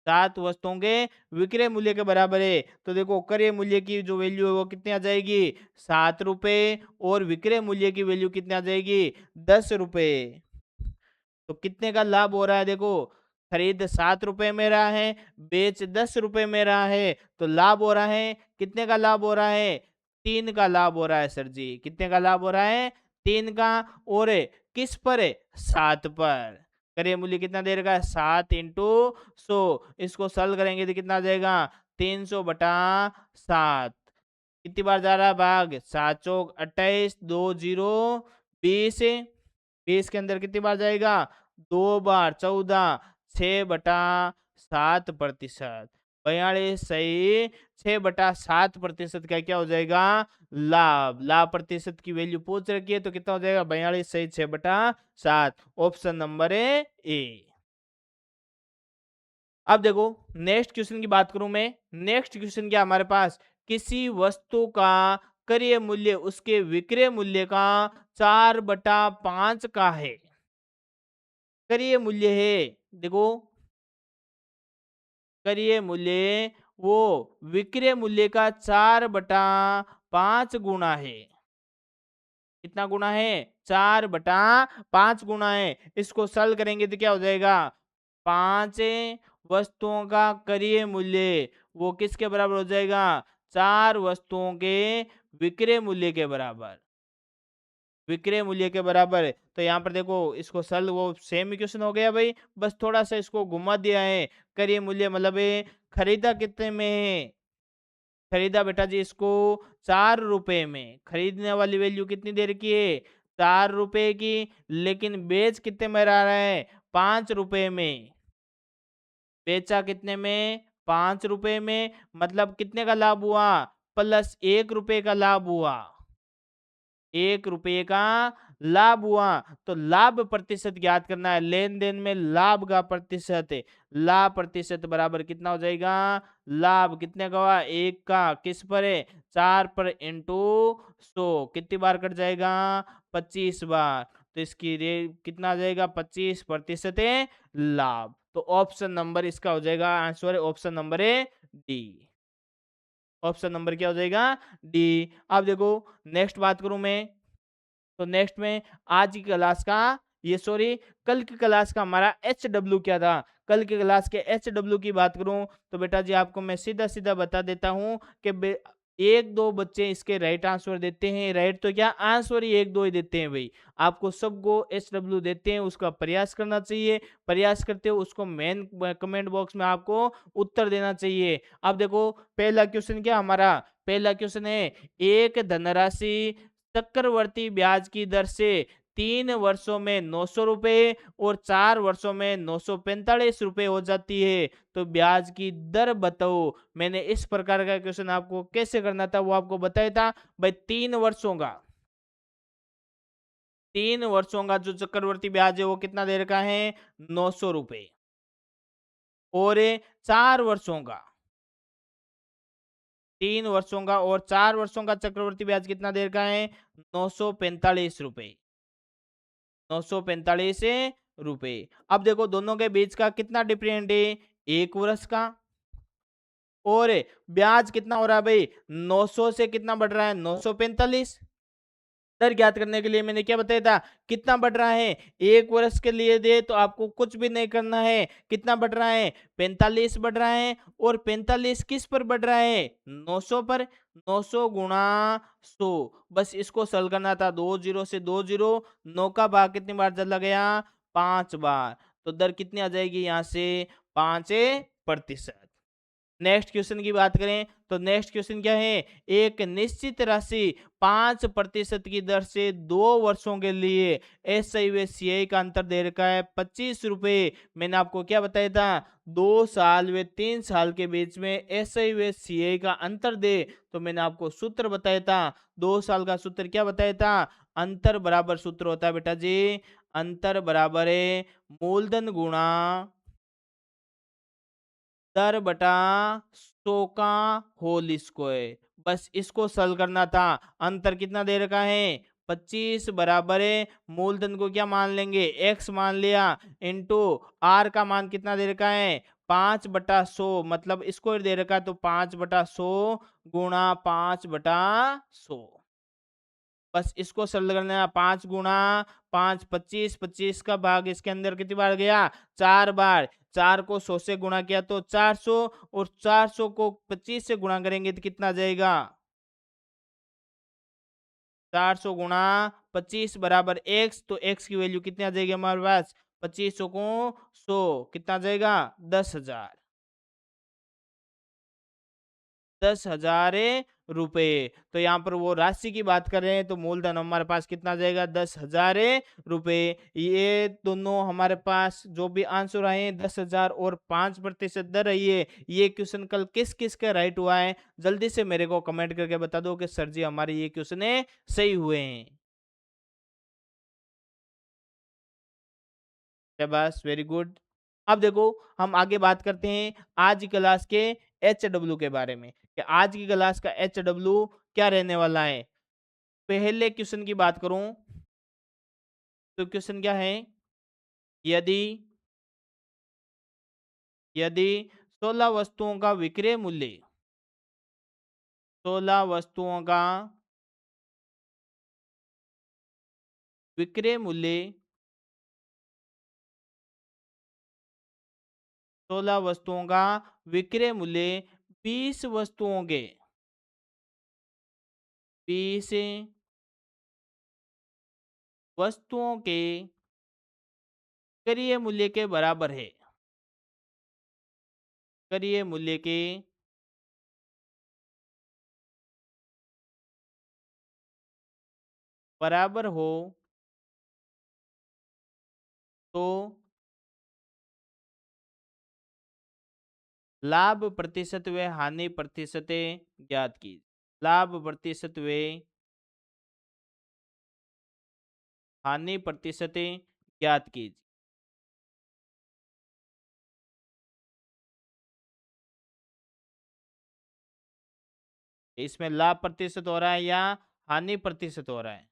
7 वस्तुओं के विक्रय मूल्य के बराबर है। तो देखो, क्रय मूल्य की जो वैल्यू है वो कितनी आ जाएगी? 7 रुपए। और विक्रय मूल्य की वैल्यू कितनी आ जाएगी? 10 रुपए। तो कितने का लाभ हो रहा है? देखो, खरीद 7 रुपए में रहा है, बेच 10 रुपए में रहा है, तो लाभ हो रहा है कितने का? लाभ हो रहा है 3 का लाभ हो रहा है सर जी। कितने का लाभ हो रहा है? 3 का। और किस पर है? 7 पर। क्रय मूल्य कितना दे रखा है? 7 × 100। इसको सॉल्व करेंगे तो कितना आ जाएगा? 300/7। कितनी बार जा रहा है भाग? 7 चौक 28, 2 0 20। 20 के अंदर कितनी बार जाएगा? 2 बार 14। 6/7 प्रतिशत। 42 सही 6/7% का क्या हो जाएगा? लाभ। लाभ प्रतिशत की वैल्यू पूछ रखी है तो कितना हो जाएगा? 42 सही 6/7। ऑप्शन नंबर है ए। अब देखो नेक्स्ट क्वेश्चन की बात करूं मैं। नेक्स्ट क्वेश्चन क्या हमारे पास? किसी वस्तु का क्रय मूल्य उसके विक्रय मूल्य का 4/5 का है। क्रय मूल्य है, देखो क्रय मूल्य वो विक्रय मूल्य का 4/5 गुना है। कितना गुना है? 4/5 गुना है। इसको सरल करेंगे तो क्या हो जाएगा? 5 वस्तुओं का क्रय मूल्य वो किसके बराबर हो जाएगा? 4 वस्तुओं के विक्रय मूल्य के बराबर। विक्रय मूल्य के बराबर है। तो यहाँ पर देखो इसको सरल वो सेम इक्वेशन हो गया भाई, बस थोड़ा सा इसको घुमा दिया है। क्रय मूल्य मतलब खरीदा कितने में है? खरीदा बेटा जी इसको 4 रुपए में। खरीदने वाली वैल्यू कितनी देर की है? 4 रुपए की। लेकिन बेच कितने में रहा है? 5 रुपए में। बेचा कितने में? 5 रुपए में। मतलब कितने का लाभ हुआ? +1 रुपए का लाभ हुआ। 1 रुपये का लाभ हुआ। तो लाभ प्रतिशत ज्ञात करना है। लेन देन में लाभ का प्रतिशत है। लाभ प्रतिशत बराबर कितना हो जाएगा? लाभ कितने का हुआ? 1 का। किस पर है? 4 पर इंटू 100। कितनी बार कट जाएगा? 25 बार। तो इसकी रेट कितना आ जाएगा? 25% है लाभ। तो ऑप्शन नंबर इसका हो जाएगा, आंसर है ऑप्शन नंबर है डी। ऑप्शन नंबर क्या हो जाएगा? डी। अब देखो नेक्स्ट बात करूं मैं, तो नेक्स्ट में आज की क्लास का, ये सॉरी कल की क्लास का हमारा HW क्या था? कल की क्लास के HW की बात करूं तो बेटा जी आपको मैं सीधा सीधा बता देता हूं कि एक दो बच्चे इसके राइट आंसर देते हैं। राइट तो क्या आंसर ही एक दो ही देते हैं भाई। आपको सबको HW देते हैं, उसका प्रयास करना चाहिए। प्रयास करते हो उसको मेन कमेंट बॉक्स में आपको उत्तर देना चाहिए। अब देखो पहला क्वेश्चन क्या हमारा? पहला क्वेश्चन है एक धनराशि चक्रवर्ती ब्याज की दर से 3 वर्षों में 900 रुपए और 4 वर्षों में 945 रुपए हो जाती है, तो ब्याज की दर बताओ। मैंने इस प्रकार का क्वेश्चन आपको कैसे करना था वो आपको बताया था भाई। 3 वर्षों का जो चक्रवर्ती ब्याज है वो कितना दे रखा है? 900 रुपए। और 4 वर्षों का, 3 वर्षों का और 4 वर्षों का चक्रवर्ती ब्याज कितना दे रखा है? 945 रुपए। 945 रुपए। अब देखो दोनों के बीच का कितना डिफरेंट है? 1 वर्ष का। और ब्याज कितना हो रहा है भाई? 900 से कितना बढ़ रहा है? 945। दर ज्ञात करने के लिए मैंने क्या बताया था? कितना बढ़ रहा है? 1 वर्ष के लिए दे तो आपको कुछ भी नहीं करना है। कितना बढ़ रहा है? 45 बढ़ रहा है। और 45 किस पर बढ़ रहा है? 900 पर। 900 गुणा 100। बस इसको सरल करना था। 2 जीरो से 2 जीरो। 9 का भाग कितनी बार चला गया? 5 बार। तो दर कितनी आ जाएगी यहाँ से? 5%। नेक्स्ट क्वेश्चन की बात करें तो नेक्स्ट क्वेश्चन क्या है? एक निश्चित राशि 5% की दर से 2 वर्षों के लिए SI व CI का अंतर दे रखा है 25 रुपए। मैंने आपको क्या बताया था? 2 साल व 3 साल के बीच में SI व CI का अंतर दे तो मैंने आपको सूत्र बताया था। 2 साल का सूत्र क्या बताया था? अंतर बराबर सूत्र होता है बेटा जी, अंतर बराबर है मूलधन गुणा दर बटा 100 का होल स्क्वायर। बस इसको सरल करना था। अंतर कितना दे रखा है? 25 बराबर है मूलधन को क्या मान लेंगे? x मान लिया। इंटू r का मान कितना दे रखा है? 5/100। मतलब इसको दे रखा है तो 5/100 गुणा 5/100। बस इसको सरल करना है। 5 गुणा 5 25। 25 का भाग इसके अंदर कितनी बार गया? 4 बार। 4 को 100 से गुणा किया तो 400। और 400 को 25 से गुणा करेंगे तो कितना आ जाएगा? 400 गुणा 25 बराबर x। तो x की वैल्यू कितनी आ जाएगी हमारे पास? 2500 को 100 कितना आ जाएगा? 10,000। 10,000 रुपए। तो यहाँ पर वो राशि की बात कर रहे हैं, तो मूलधन हमारे पास कितना आ जाएगा? 10,000 रुपए। ये दोनों हमारे पास जो भी आंसर आए हैं 10,000 और 5% दर रही है। ये क्वेश्चन कल किस किस का राइट हुआ है? जल्दी से मेरे को कमेंट करके बता दो कि सर जी हमारे ये क्वेश्चन सही हुए हैं। शाबाश, वेरी गुड। अब देखो, हम आगे बात करते हैं आज की क्लास के एचडब्ल्यू के बारे में, कि आज की क्लास का एचडब्ल्यू क्या रहने वाला है। पहले क्वेश्चन की बात करूं तो क्वेश्चन क्या है? यदि यदि 16 वस्तुओं का विक्रय मूल्य, 16 वस्तुओं का विक्रय मूल्य, 16 वस्तुओं का विक्रय मूल्य 20 वस्तुओं के 20 वस्तुओं के क्रय मूल्य के बराबर है। क्रय मूल्य के बराबर हो तो लाभ प्रतिशत व हानि प्रतिशत ज्ञात कीजिए। लाभ प्रतिशत व हानि प्रतिशत ज्ञात कीजिए। इसमें लाभ प्रतिशत हो रहा है या हानि प्रतिशत हो रहा है?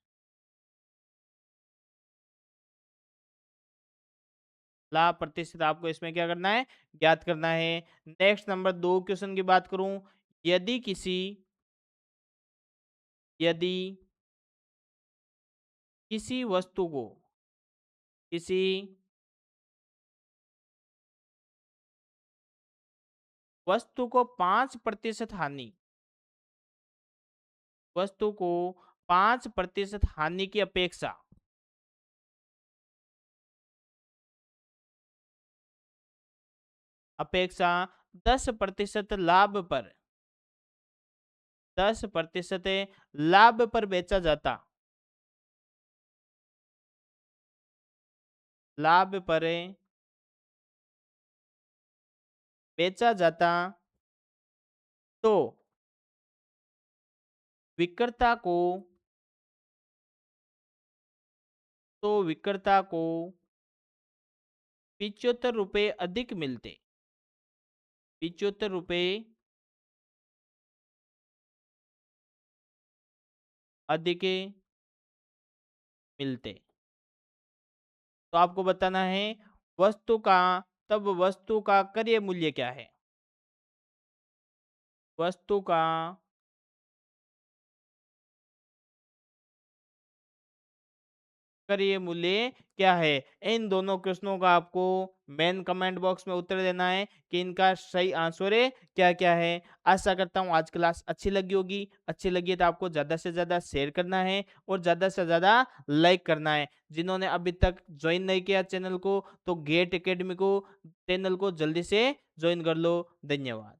लाभ प्रतिशत आपको इसमें क्या करना है? ज्ञात करना है। नेक्स्ट नंबर 2 क्वेश्चन की बात करूं, यदि यदि किसी वस्तु को किसी वस्तु को 5% हानि, वस्तु को 5% हानि की अपेक्षा 10% लाभ पर 10% लाभ पर बेचा जाता, लाभ पर बेचा जाता, तो विक्रेता को विक्रेता को 75 रुपए अधिक मिलते, 75 रुपए अधिक मिलते। तो आपको बताना है वस्तु का, तब वस्तु का क्रय मूल्य क्या है? वस्तु का क्रय मूल्य क्या है? इन दोनों क्वेश्चनों का आपको मेन कमेंट बॉक्स में उत्तर देना है कि इनका सही आंसर है क्या क्या है। आशा करता हूँ आज क्लास अच्छी लगी होगी। अच्छी लगी है तो आपको ज़्यादा से ज़्यादा शेयर करना है और ज़्यादा से ज़्यादा लाइक करना है। जिन्होंने अभी तक ज्वाइन नहीं किया चैनल को, तो गेट एकेडमी को चैनल को जल्दी से ज्वाइन कर लो। धन्यवाद।